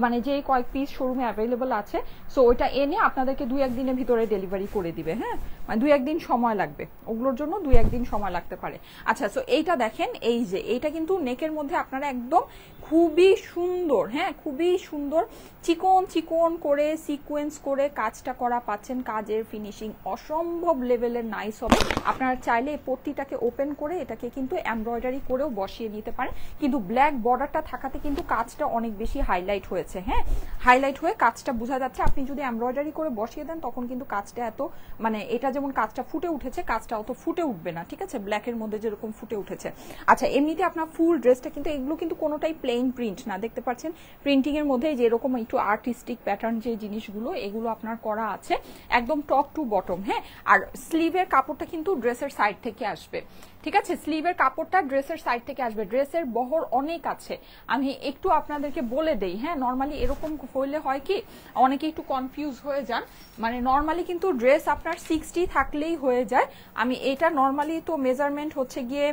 মানে যে কয়েক পিস শোরুমে অ্যাভেলেবল আছে, সো ওইটা এনে আপনাদেরকে 2-1 দিনের ভিতরে ডেলিভারি করে দিবে। হ্যাঁ মানে 2-1 দিন সময় লাগবে, ওগুলোর জন্য 2-1 দিন সময় লাগতে পারে। আচ্ছা সো এইটা দেখেন, এই যে এইটা কিন্তু নেকের মধ্যে আপনারা একদম খুবই সুন্দর, হ্যাঁ খুবই সুন্দর, চিকন চিকন করে সিকোয়েন্স করে কাজটা করা পাচ্ছেন। কাজের ফিনিশিং অসম্ভব লেভেলের নাইস হবে। আপনারা চাইলে এই পট্টিটাকে ওপেন করে এটাকে কিন্তু এমব্রয়ডারি করেও বসিয়ে নিতে পারেন, কিন্তু ব্ল্যাক বর্ডারটা থাকাতে কিন্তু কাজটা অনেক বেশি হাইলাইট হয়েছে, হ্যাঁ হাইলাইট হয়ে কাজটা বোঝা যাচ্ছে। আপনি যদি এমব্রয়ডারি করে বসিয়ে দেন তখন কিন্তু কাজটা এত মানে এটা যেমন কাজটা ফুটে উঠেছে, কাজটা অত ফুটে উঠবে না, ঠিক আছে, ব্ল্যাকের মধ্যে যেরকম ফুটে উঠেছে। আচ্ছা এমনিতে আপনার ফুল ড্রেসটা কিন্তু এগুলো কিন্তু কোনোটাই প্লেন প্রিন্ট না, দেখতে পাচ্ছেন প্রিন্টিং এর মধ্যে যেরকম একটু আর্টিস্টিক প্যাটার্ন যে জিনিসগুলো এগুলো আপনার করা আছে একদম টপ টু বটম, হ্যাঁ। আর স্লিভের কাপড়টা কিন্তু ড্রেসের সাইড থেকে আসবে, ঠিক আছে, স্লিভের কাপড়টা ড্রেসের সাইড থেকে আসবে। ড্রেসের বহর অনেক আছে, আমি একটু আপনাদেরকে বলে দেই, হ্যাঁ নর্মালি এরকম হইলে হয় কি অনেকে একটু কনফিউজ হয়ে যান, মানে নর্মালি কিন্তু ড্রেস আপনার 60 থাকলেই হয়ে যায়। আমি এটা নর্মালি তো মেজারমেন্ট হচ্ছে গিয়ে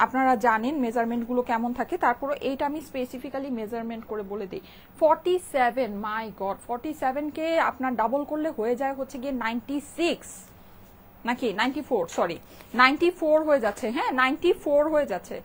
আপনারা জানেন মেজারমেন্টগুলো কেমন থাকে, তারপরে এইটা আমি স্পেসিফিক্যালি মেজারমেন্ট করে বলে দিই 47, মাই গড 47কে আপনার ডাবল করলে হয়ে যায় হচ্ছে গিয়ে 96 নাকি 94, সরি 94 হয়ে যাচ্ছে, হ্যাঁ 94 হয়ে যাচ্ছে।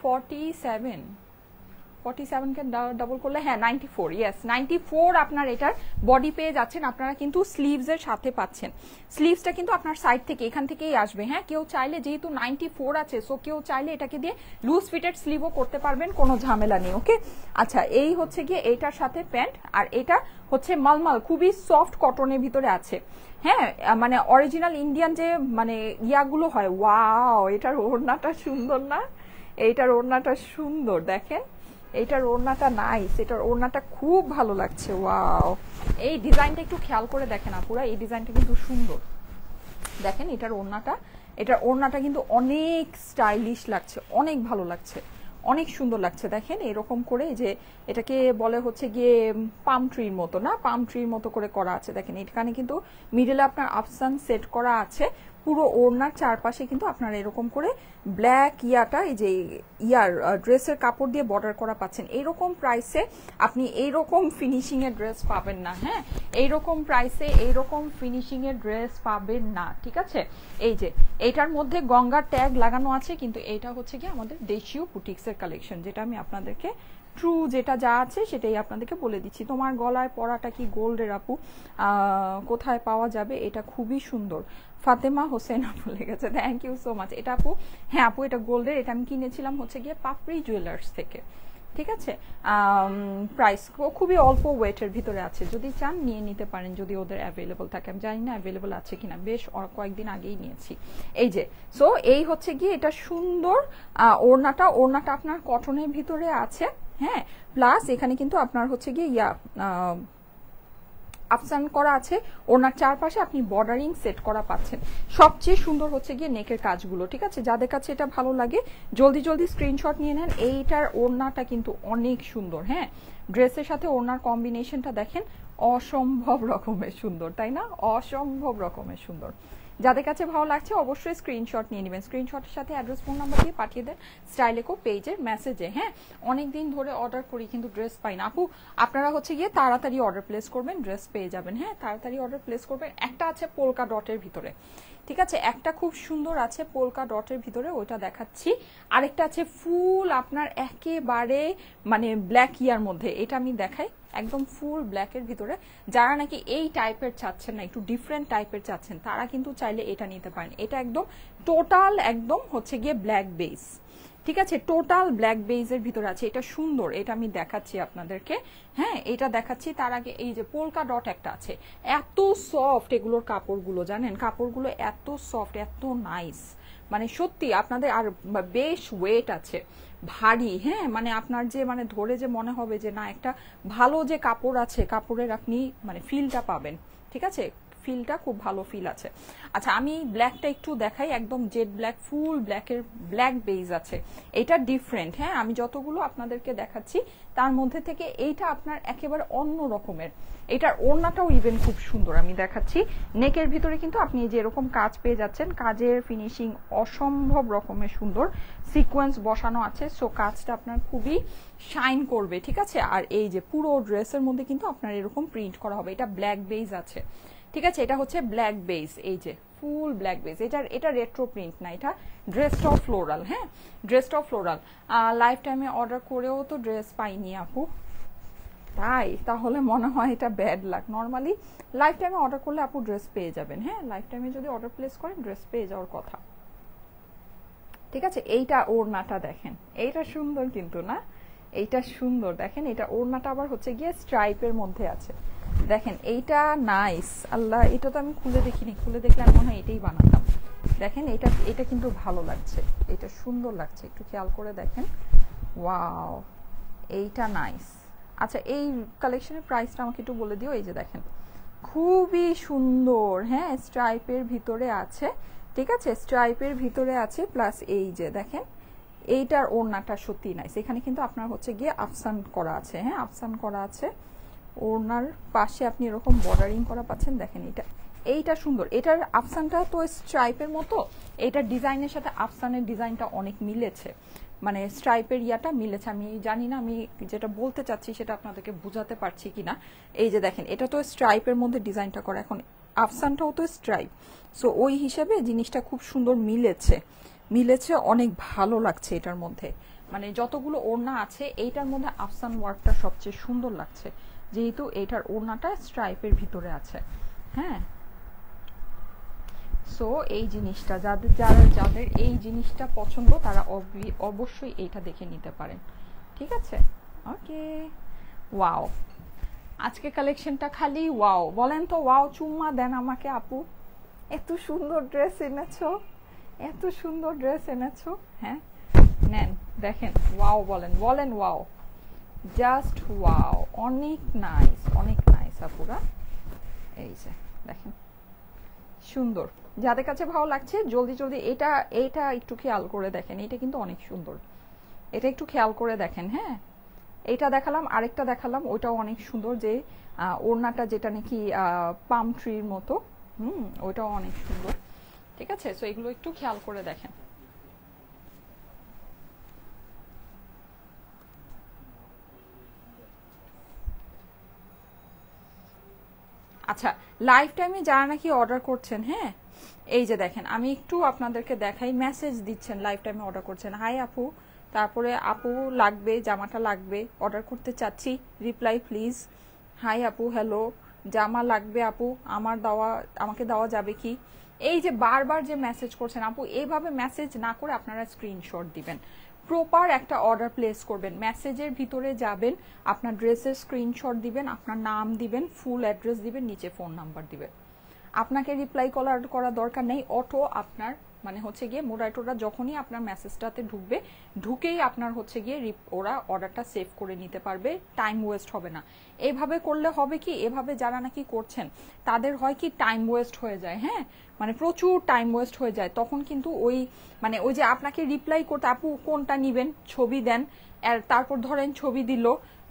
47কে ডাবল করলে হ্যাঁ 94, ইয়েস 94 আপনার এটার বডি পেয়ে যাচ্ছেন। আপনারা কিন্তু স্লিভস এর সাথে পাচ্ছেন, স্লিভসটা কিন্তু আপনার সাইড থেকে এখান থেকেই আসবে, হ্যাঁ কেউ চাইলে যেহেতু 94 আছে সো কেউ চাইলে এটাকে দিয়ে লুজ ফিটেড স্লিভও করতে পারবেন, কোনো ঝামেলা নেই, ওকে। আচ্ছা এই হচ্ছে গিয়ে এইটার সাথে প্যান্ট, আর এটা হচ্ছে মালমাল খুবই সফট কটনের ভিতরে আছে, হ্যাঁ মানে অরিজিনাল ইন্ডিয়ান যে মানে ইয়াগুলো হয়, ওয়াও এটার ওড়নাটা সুন্দর না, এইটার ওড়নাটা সুন্দর দেখেন, এইটার ওড়নাটা নাইস, এটার ওড়নাটা খুব ভালো লাগছে, ওয়াও এই ডিজাইনটা একটু খেয়াল করে দেখেন আপুরা, এই ডিজাইনটা কিন্তু সুন্দর, দেখেন এটার ওড়নাটা কিন্তু অনেক স্টাইলিশ লাগছে, অনেক ভালো লাগছে, অনেক সুন্দর লাগছে। দেখেন এরকম করে যে এটাকে বলে হচ্ছে গিয়ে পাম ট্রির মতো, না পাম ট্রির মতো করে করা আছে, দেখেন এখানে কিন্তু মিডলে আপনার আফসান সেট করা আছে, পুরো ওড়নার চারপাশে কিন্তু আপনার এরকম করে ব্ল্যাক ইয়াটা এই যে ইয়ার ড্রেসের কাপড় দিয়ে বর্ডার করা পাচ্ছেন। এইরকম প্রাইসে আপনি এইরকম ফিনিশিং এর ড্রেস পাবেন না, হ্যাঁ এইরকম প্রাইসে এইরকম ফিনিশিং এর ড্রেস পাবেন না, ঠিক আছে। এই যে এইটার মধ্যে গঙ্গার ট্যাগ লাগানো আছে, কিন্তু এটা হচ্ছে কি আমাদের দেশীয় বুটিক্সের কালেকশন, যেটা আমি আপনাদেরকে ট্রু যেটা যা আছে সেটাই আপনাদেরকে বলে দিচ্ছি। তোমার গলায় পরাটা কি গোল্ডের আপু, কোথায় পাওয়া যাবে? এটা খুবই সুন্দর, ফাতেমা হোসেন আপু লেগেছে, থ্যাংক ইউ সো মাচ। এটা আপু, হ্যাঁ আপু এটা গোল্ডের, এটা আমি কিনেছিলাম হচ্ছে গিয়ে পাপড়ি জুয়েলার্স থেকে, ঠিক আছে। প্রাইস খুবই অল্প ওয়েটের ভিতরে আছে, যদি চান নিয়ে নিতে পারেন যদি ওদের অ্যাভেলেবল থাকে, আমি জানি না অ্যাভেলেবল আছে কিনা, বেশ কয়েকদিন আগেই নিয়েছি। এই যে সো এই হচ্ছে গিয়ে এটা সুন্দর ওড়নাটা আপনার কটনের ভিতরে আছে, হ্যাঁ প্লাস এখানে কিন্তু আপনার হচ্ছে গিয়ে আফসান করা আছে, ওনার চারপাশে আপনি বর্ডারিং সেট করা পাচ্ছেন। সবচেয়ে সুন্দর হচ্ছে গিয়ে নেকের কাজগুলো, ঠিক আছে, যাদের কাছে এটা ভালো লাগে জলদি জলদি স্ক্রিনশট নিয়ে নেন। এইটার ওড়নাটা কিন্তু অনেক সুন্দর, হ্যাঁ ড্রেসের সাথে ওড়নার কম্বিনেশনটা দেখেন অসম্ভব রকমের সুন্দর, তাই না, অসম্ভব রকমের সুন্দর। যাদের কাছে ভালো লাগছে অবশ্যই স্ক্রিনশট নিয়ে নেবেন, স্ক্রিনশটের সাথে অ্যাড্রেস ফোন নাম্বার দিয়ে পাঠিয়ে দেন স্টাইলেকো পেজের মেসেজে। হ্যাঁ অনেকদিন ধরে অর্ডার করি কিন্তু ড্রেস পাই না আপু, আপনারা হচ্ছে গিয়ে তাড়াতাড়ি অর্ডার প্লেস করবেন, ড্রেস পেয়ে যাবেন, হ্যাঁ তাড়াতাড়ি অর্ডার প্লেস করবেন। একটা আছে পোলকা ডটের ভিতরে, ঠিক আছে, একটা খুব সুন্দর আছে পোলকা ডটের ভিতরে, ওইটা দেখাচ্ছি। আরেকটা আছে ফুল আপনার একেবারে মানে ব্ল্যাক ইয়ার মধ্যে, এটা আমি দেখাই, একদম ফুল ব্ল্যাকের ভিতরে। যারা নাকি এই টাইপের চাচ্ছেন না, একটু ডিফারেন্ট টাইপের চাচ্ছেন, তারা কিন্তু চাইলে এটা নিতে পারেন। এটা একদম টোটাল একদম হচ্ছে গিয়ে ব্ল্যাক বেস, ঠিক আছে, টোটাল ব্ল্যাক বেজের ভিতরে আছে, এটা সুন্দর, এটা আমি দেখাচ্ছি আপনাদেরকে, হ্যাঁ এটা দেখাচ্ছি। তার আগে এই যে পোলকা ডট একটা আছে, এত সফট এগুলোর কাপড়গুলো, জানেন কাপড়গুলো এত সফট, এত নাইস, মানে সত্যি আপনাদের, আর বেশ ওয়েট আছে, ভারী, হ্যাঁ মানে আপনার যে মানে ধরে যে মনে হবে যে না একটা ভালো যে কাপড় আছে, কাপড়ের আপনি মানে ফিলটা পাবেন, ঠিক আছে, ফিলটা খুব ভালো ফিল আছে। আচ্ছা আমি ব্ল্যাকটা একটু দেখাই, একদম জেড ব্ল্যাক, ফুল ব্ল্যাকের ব্ল্যাক বেজ আছে, এটা ডিফারেন্ট, হ্যাঁ আমি যতগুলো আপনাদেরকে দেখাচ্ছি তার মধ্যে থেকে এইটা আপনার একেবারে অন্য রকমের। এটার ওড়নাটাও ইভেন খুব সুন্দর, আমি দেখাচ্ছি। নেকের ভিতরে কিন্তু আপনি যে এরকম কাজ পেয়ে যাচ্ছেন, কাজের ফিনিশিং অসম্ভব রকমের সুন্দর, সিকোয়েন্স বসানো আছে, সো কাজটা আপনার খুবই শাইন করবে, ঠিক আছে। আর এই যে পুরো ড্রেসের মধ্যে কিন্তু আপনার এরকম প্রিন্ট করা হবে, এটা ব্ল্যাক বেজ আছে, ঠিক আছে, এটা হচ্ছে ব্ল্যাক বেস, এই যে ফুল ব্ল্যাক বেস, এটা রেট্রো প্রিন্ট না, এটা ড্রেসটাও ফ্লোরাল। হ্যাঁ, ড্রেসটাও ফ্লোরাল। লাইফ টাইমে অর্ডার করেও তো ড্রেস পাইনি আপু, তাই তাহলে মনে হয় এটা ব্যাড লাক। নর্মালি লাইফ টাইমে অর্ডার করলে আপু ড্রেস পেয়ে যাবেন। হ্যাঁ, লাইফ টাইমে যদি অর্ডার প্লেস করেন ড্রেস পেয়ে যাওয়ার কথা। ঠিক আছে, এইটা ওড়নাটা দেখেন, এইটা সুন্দর কিন্তু না, এইটা সুন্দর দেখেন। এটা ওড়নাটা আবার হচ্ছে গিয়ে স্ট্রাইপের মধ্যে আছে, দেখেন এইটা নাইস। আল্লাহ, এটা তো আমি খুলে দেখিনি, খুলে দেখলে আমি মনে হয় এটাই বানাতাম। দেখেন এটা কিন্তু ভালো লাগছে, এটা সুন্দর লাগছে, একটু খেয়াল করে দেখেন। ওয়াও, এইটা নাইস। আচ্ছা, এই কালেকশনের প্রাইসটা আমাকে একটু বলে দিও। এই যে দেখেন, খুবই সুন্দর। হ্যাঁ, স্ট্রাইপের ভিতরে আছে, ঠিক আছে, স্ট্রাইপের ভিতরে আছে, প্লাস এই যে দেখেন এইটার ওড়নাটা সত্যি নাইস। এখানে কিন্তু আপনার হচ্ছে গিয়ে আফসান করা আছে। হ্যাঁ, আফসান করা আছে, ওড়নার পাশে আপনি এরকম বর্ডারিং করা পাচ্ছেন। দেখেন এইটা সুন্দর, এটার আফসানটা তো স্ট্রাইপের মতো, এইটার ডিজাইনের সাথে আফসানের ডিজাইনটা অনেক মিলেছে, মানে স্ট্রাইপের ইয়াটা মিলেছে। আমি জানি না আমি যেটা বলতে চাচ্ছি সেটা আপনাদেরকে বোঝাতে পারছি কিনা। এই যে দেখেন, এটা তো স্ট্রাইপের মধ্যে ডিজাইনটা করা, এখন আফসানটাও তো স্ট্রাইপ, সো ওই হিসেবে জিনিসটা খুব সুন্দর মিলেছে, অনেক ভালো লাগছে এটার মধ্যে। মানে যতগুলো ওড়না আছে এইটার মধ্যে আফসান ওয়ার্কটা সবচেয়ে সুন্দর লাগছে, যেহেতু এটার ওড়নাটা স্ট্রাইপের ভিতরে আছে। হ্যাঁ, সো এই জিনিসটা যাদের এই জিনিসটা পছন্দ তারা অবশ্যই এইটা দেখে নিতে পারেন। ঠিক আছে, ওকে। ওয়াও, আজকে কালেকশনটা খালি ওয়াও বলেন তো, ওয়াও চুম্মা দেন আমাকে আপু। এত সুন্দর ড্রেস এনেছো, এত সুন্দর ড্রেস এনেছো। হ্যাঁ, নেন, দেখেন, ওয়াও বলেন ওয়াও, জাস্ট ওয়াও, অনেক নাইস আপুরা। এই যে দেখেন, সুন্দর। যাদের কাছে ভালো লাগছে জলদি এটা একটু খেয়াল করে দেখেন, এটা কিন্তু অনেক সুন্দর, এটা একটু খেয়াল করে দেখেন। হ্যাঁ, এটা দেখালাম, আরেকটা দেখালাম, ওইটাও অনেক সুন্দর, যে ওড়নাটা যেটা নাকি পাম ট্রির মতো, ওইটাও অনেক সুন্দর। ঠিক আছে, সো এগুলো একটু খেয়াল করে দেখেন। আচ্ছা, লাইফ টাইমে যারা নাকি অর্ডার করছেন, হ্যাঁ, এই যে দেখেন, আমি একটু আপনাদেরকে দেখাই, মেসেজ দিচ্ছেন, লাইফ টাইমে অর্ডার করছেন, হাই আপু, তারপরে আপু লাগবে, জামাটা লাগবে, অর্ডার করতে চাচ্ছি, রিপ্লাই প্লিজ। হাই আপু, হ্যালো, জামা লাগবে আপু, আমাকে দেওয়া যাবে কি? এই যে বারবার যে মেসেজ করছেন আপু, এইভাবে মেসেজ না করে আপনারা স্ক্রিনশট দিবেন, প্রপার একটা অর্ডার প্লেস করবেন, মেসেজের ভিতরে যাবেন, আপনার ড্রেসের স্ক্রিনশট দিবেন, আপনার নাম দিবেন, ফুল অ্যাড্রেস দিবেন, নিচে ফোন নাম্বার দিবেন। আপনাকে রিপ্লাই করা দরকার নেই, অটো আপনার মানে হচ্ছে গিয়ে মোডাইটোরা যখনই আপনার মেসেজটাতে ঢুকেই আপনার হচ্ছে গিয়ে ওরা অর্ডারটা সেভ করে নিতে পারবে, টাইম ওয়েস্ট হবে না। এইভাবে করলে হবে কি, এভাবে যারা নাকি করছেন তাদের হয় কি টাইম ওয়েস্ট হয়ে যায়। হ্যাঁ, মানে প্রচুর টাইম ওয়েস্ট হয়ে যায়, তখন কিন্তু ওই যে আপনাকে রিপ্লাই করতে, আপু কোনটা নিবেন, ছবি দেন, তারপর ধরেন ছবি দিল,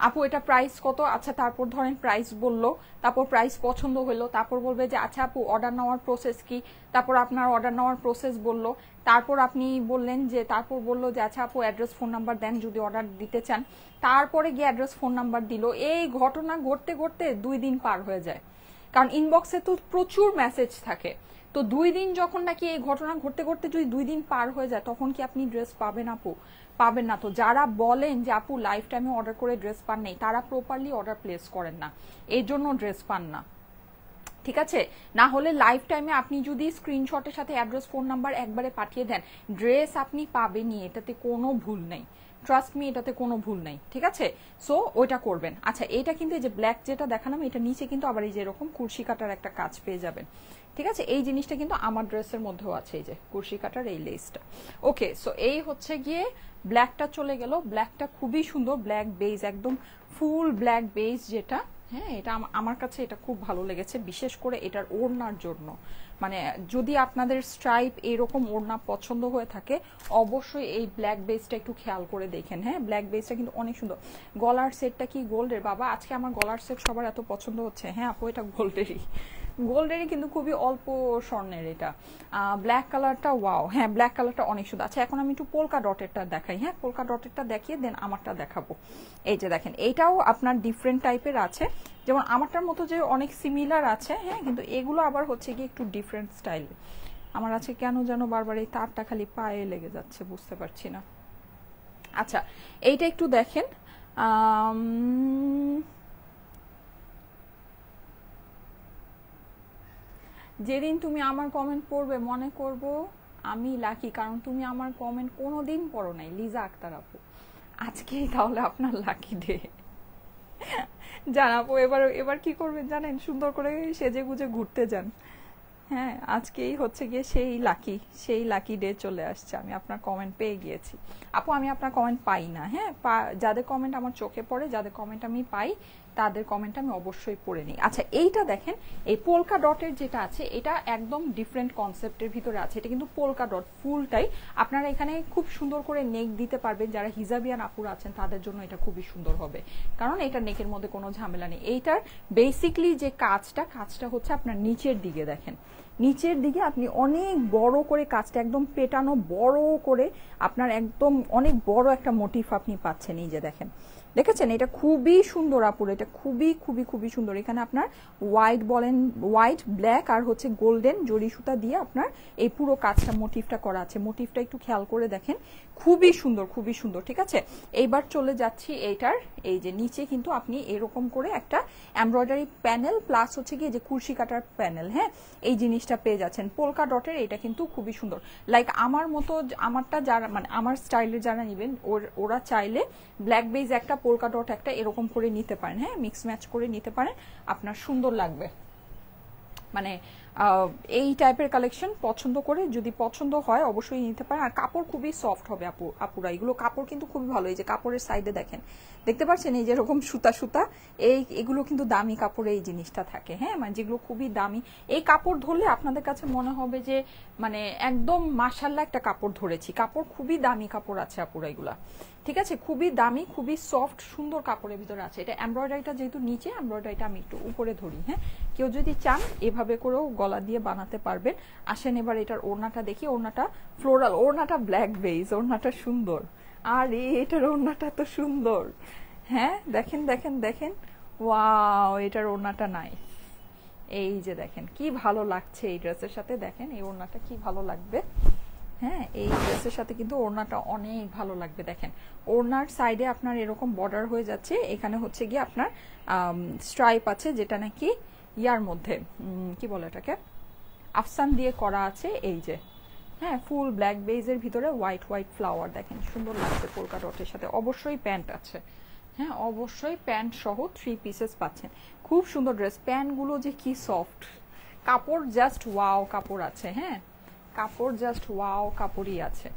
আপু এটা প্রাইস কত, আচ্ছা তারপর ধরেন প্রাইস বললো, তারপর প্রাইস পছন্দ হলো, তারপর বলবে যে আচ্ছা আপু অর্ডার নেওয়ার প্রসেস কি, তারপর আপনার অর্ডার নেওয়ার প্রসেস বললো, তারপর আপনি বললেন যে, তারপর বললো যে আচ্ছা আপু অ্যাড্রেস ফোন নাম্বার দেন যদি অর্ডার দিতে চান, তারপরে গিয়ে অ্যাড্রেস ফোন নাম্বার দিল। এই ঘটনা ঘটতে ঘটতে 2 দিন পার হয়ে যায়, কারণ ইনবক্সে তো প্রচুর মেসেজ থাকে। তো 2 দিন যখন নাকি এই ঘটনা ঘটতে ঘটতে যদি 2 দিন পার হয়ে যায়, তখন কি আপনি ড্রেস পাবেন আপু? পাবেন না। তো যারা বলেন যে আপু লাইফ টাইমে অর্ডার করে ড্রেস পান নেই, তারা প্রপারলি অর্ডার প্লেস করেন না, এই জন্য ড্রেস পান না। ঠিক আছে, না হলে লাইফ টাইমে আপনি যদি স্ক্রিনশটের সাথে অ্যাড্রেস ফোন নাম্বার একবারে পাঠিয়ে দেন, ড্রেস আপনি পাবেনই, এটাতে কোনো ভুল নেই, ট্রাস্ট মি, এটাতে কোনো ভুল নেই। ঠিক আছে, সো ওইটা করবেন। আচ্ছা, এটা কিন্তু এই যে ব্ল্যাক যেটা দেখালাম, এটা নিচে কিন্তু আবার এই যে এরকম কুরশি কাটার একটা কাজ পেয়ে যাবেন। ঠিক আছে, এই জিনিসটা কিন্তু আমার ড্রেসের মধ্যেও আছে, এই যে কুরশি কাটার এই লেসটা। ওকে, সো এই হচ্ছে গিয়ে ব্ল্যাকটা চলে গেল, ব্ল্যাকটা খুবই সুন্দর, ব্ল্যাক বেজ, একদম ফুল ব্ল্যাক বেজ যেটা। হ্যাঁ, এটা আমার কাছে এটা খুব ভালো লেগেছে, বিশেষ করে এটার ওড়নার জন্য। মানে যদি আপনাদের স্ট্রাইপ এরকম ওড়না পছন্দ হয়ে থাকে, অবশ্যই এই ব্ল্যাক বেসটা একটু খেয়াল করে দেখেন। হ্যাঁ, ব্ল্যাক বেসটা কিন্তু অনেক সুন্দর। গলার সেটটা কি গোল্ডের? বাবা, আজকে আমার গলার সেট সবার এত পছন্দ হচ্ছে। হ্যাঁ আপু, এটা গোল্ডেরই, গোল্ডেরই কিন্তু খুবই অল্প স্বর্ণের এটা। ব্ল্যাক কালারটা ওয়াও, হ্যাঁ ব্ল্যাক কালারটা অনেক সুন্দর। আচ্ছা এখন আমি একটু পোলকা ডটেরটা দেখাই, হ্যাঁ পোলকা ডটেরটা দেখিয়ে দেন আমারটা দেখাবো। এই যে দেখেন এইটাও আপনার ডিফারেন্ট টাইপের আছে, যেমন আমারটার মতো যে অনেক সিমিলার আছে, হ্যাঁ কিন্তু এগুলো আবার হচ্ছে কি একটু ডিফারেন্ট স্টাইলের। আমার আছে কেন যেন বারবার এই তারটা খালি পায়ে লেগে যাচ্ছে, বুঝতে পারছি না। আচ্ছা এইটা একটু দেখেন, যেদিন তুমি আমার কমেন্ট পড়বে মনে করব আমি লাকি, কারণ তুমি আমার কমেন্ট কোনোদিন পড়ো নাই লিজা আক্তার আপু। আজকেই তাহলে আপনার লাকি ডে। জানাবো এবার এবার কি করবেন জানেন, সুন্দর করে সেজে গুজে ঘুরতে যান। হ্যাঁ আজকেই হচ্ছে গিয়ে সেই লাকি ডে চলে আসছে, আমি আপনার কমেন্ট পেয়ে গিয়েছি আপু। আমি আপনার কমেন্ট পাই না, হ্যাঁ যাদের কমেন্ট আমার চোখে পড়ে, যাদের কমেন্ট আমি পাই তাদের কমেন্ট আমি অবশ্যই পড়ে নিই। আচ্ছা এইটা দেখেন, এই পোলকা ডটের যেটা আছে এটা একদম ডিফারেন্ট কনসেপ্টের ভিতরে আছে। এটা কিন্তু পোলকা ডট ফুলটাই, আপনারা এখানে খুব সুন্দর করে নেক দিতে পারবেন। যারা হিজাবিয়ান আপুরা আছেন তাদের জন্য এটা খুবই সুন্দর হবে, কারণ এটা নেকের মধ্যে কোনো ঝামেলা নেই। এইটার বেসিকলি যে কাজটা হচ্ছে আপনার নিচের দিকে দেখেন, নিচের দিকে আপনি অনেক বড় করে কাজটা একদম পেটানো বড় করে আপনার একদম অনেক বড় একটা মোটিভ আপনি পাচ্ছেন। এই যে দেখেন, দেখেছেন এটা খুবই সুন্দর আপুর, এটা খুবই খুবই খুবই সুন্দর। এখানে আপনার হোয়াইট বলেন, হোয়াইট ব্ল্যাক আর হচ্ছে গোল্ডেন জড়ি সুতা দিয়ে আপনার এই পুরো কাজটা মোটিভটা করা আছে। মোটিভটা একটু খেয়াল করে দেখেন, খুবই সুন্দর খুবই সুন্দর। ঠিক আছে এইবার চলে যাচ্ছি এইটার, এই যে নিচে কিন্তু আপনি এরকম করে একটা এমব্রয়ডারি প্যানেল প্লাস হচ্ছে কি যে কুরশি কাটার প্যানেল, হ্যাঁ এই জিনিসটা পেয়ে যাচ্ছেন পোলকা ডটের। এটা কিন্তু খুবই সুন্দর, লাইক আমার মতো আমারটা যারা মানে আমার স্টাইলের যারা নেবেন ওরা চাইলে ব্ল্যাক বেজ একটা পোলকা ডট একটা এরকম করে নিতে পারেন, হ্যাঁ মিক্স ম্যাচ করে নিতে পারেন, আপনার সুন্দর লাগবে। মানে এই টাইপের কালেকশন পছন্দ করে যদি পছন্দ হয় অবশ্যই নিতে পারেন। আর কাপড় খুবই সফট হবে আপুরা, এগুলো কাপড় কিন্তু খুবই ভালো। এই যে কাপড়ের সাইডে দেখেন, দেখতে পাচ্ছেন এই যে এরকম সুতা সুতা, এগুলো কিন্তু দামি কাপড়ে এই জিনিসটা থাকে, হ্যাঁ মানে যেগুলো খুবই দামি। এই কাপড় ধরলে আপনাদের কাছে মনে হবে যে মানে একদম মাশাআল্লাহ একটা কাপড় ধরেছি। কাপড় খুবই দামি কাপড় আছে আপুরা এগুলা, ঠিক আছে খুবই দামি খুবই সফট সুন্দর কাপড়ের ভিতরে আছে। এটা এমব্রয়ডারিটা যেহেতু নিচে, এমব্রয়ডারিটা আমি একটু উপরে ধরি, হ্যাঁ কেউ যদি চান এভাবে করেও গলা দিয়ে বানাতে পারবেন। আসেন এবার এটার ওড়নাটা দেখি, ওড়নাটা ফ্লোরাল, ওড়নাটা ব্ল্যাক বেজ, ওড়নাটা সুন্দর। আর এটার ওড়নাটা তো সুন্দর, হ্যাঁ দেখেন দেখেন দেখেন, ওয়াও এটার ওড়নাটা নাই। এই যে দেখেন কি ভালো লাগছে এই ড্রেসের সাথে, দেখেন এই ওড়নাটা কি ভালো লাগবে, হ্যাঁ এই ড্রেসের সাথে কিন্তু ওড়নাটা অনেক ভালো লাগবে। দেখেন ওড়নার সাইডে আপনার এরকম বর্ডার হয়ে যাচ্ছে, এখানে হচ্ছে গিয়ে আপনার স্ট্রাইপ আছে যেটা নাকি ইয়ার মধ্যে কি বলে এটাকে আফসান দিয়ে করা আছে। এই যে হ্যাঁ ফুল ব্ল্যাক বেজের ভিতরে হোয়াইট হোয়াইট ফ্লাওয়ার, দেখেন সুন্দর লাগছে পোলকা ডটের সাথে। অবশ্যই প্যান্ট আছে, হ্যাঁ অবশ্যই প্যান্ট সহ 3 পিসেস পাচ্ছেন। খুব সুন্দর ড্রেস, প্যান্টগুলো যে কি সফট, কাপড় জাস্ট ওয়াও কাপড় আছে, হ্যাঁ কাপড় জাস্ট ওয়াও কাপড়ই আছে,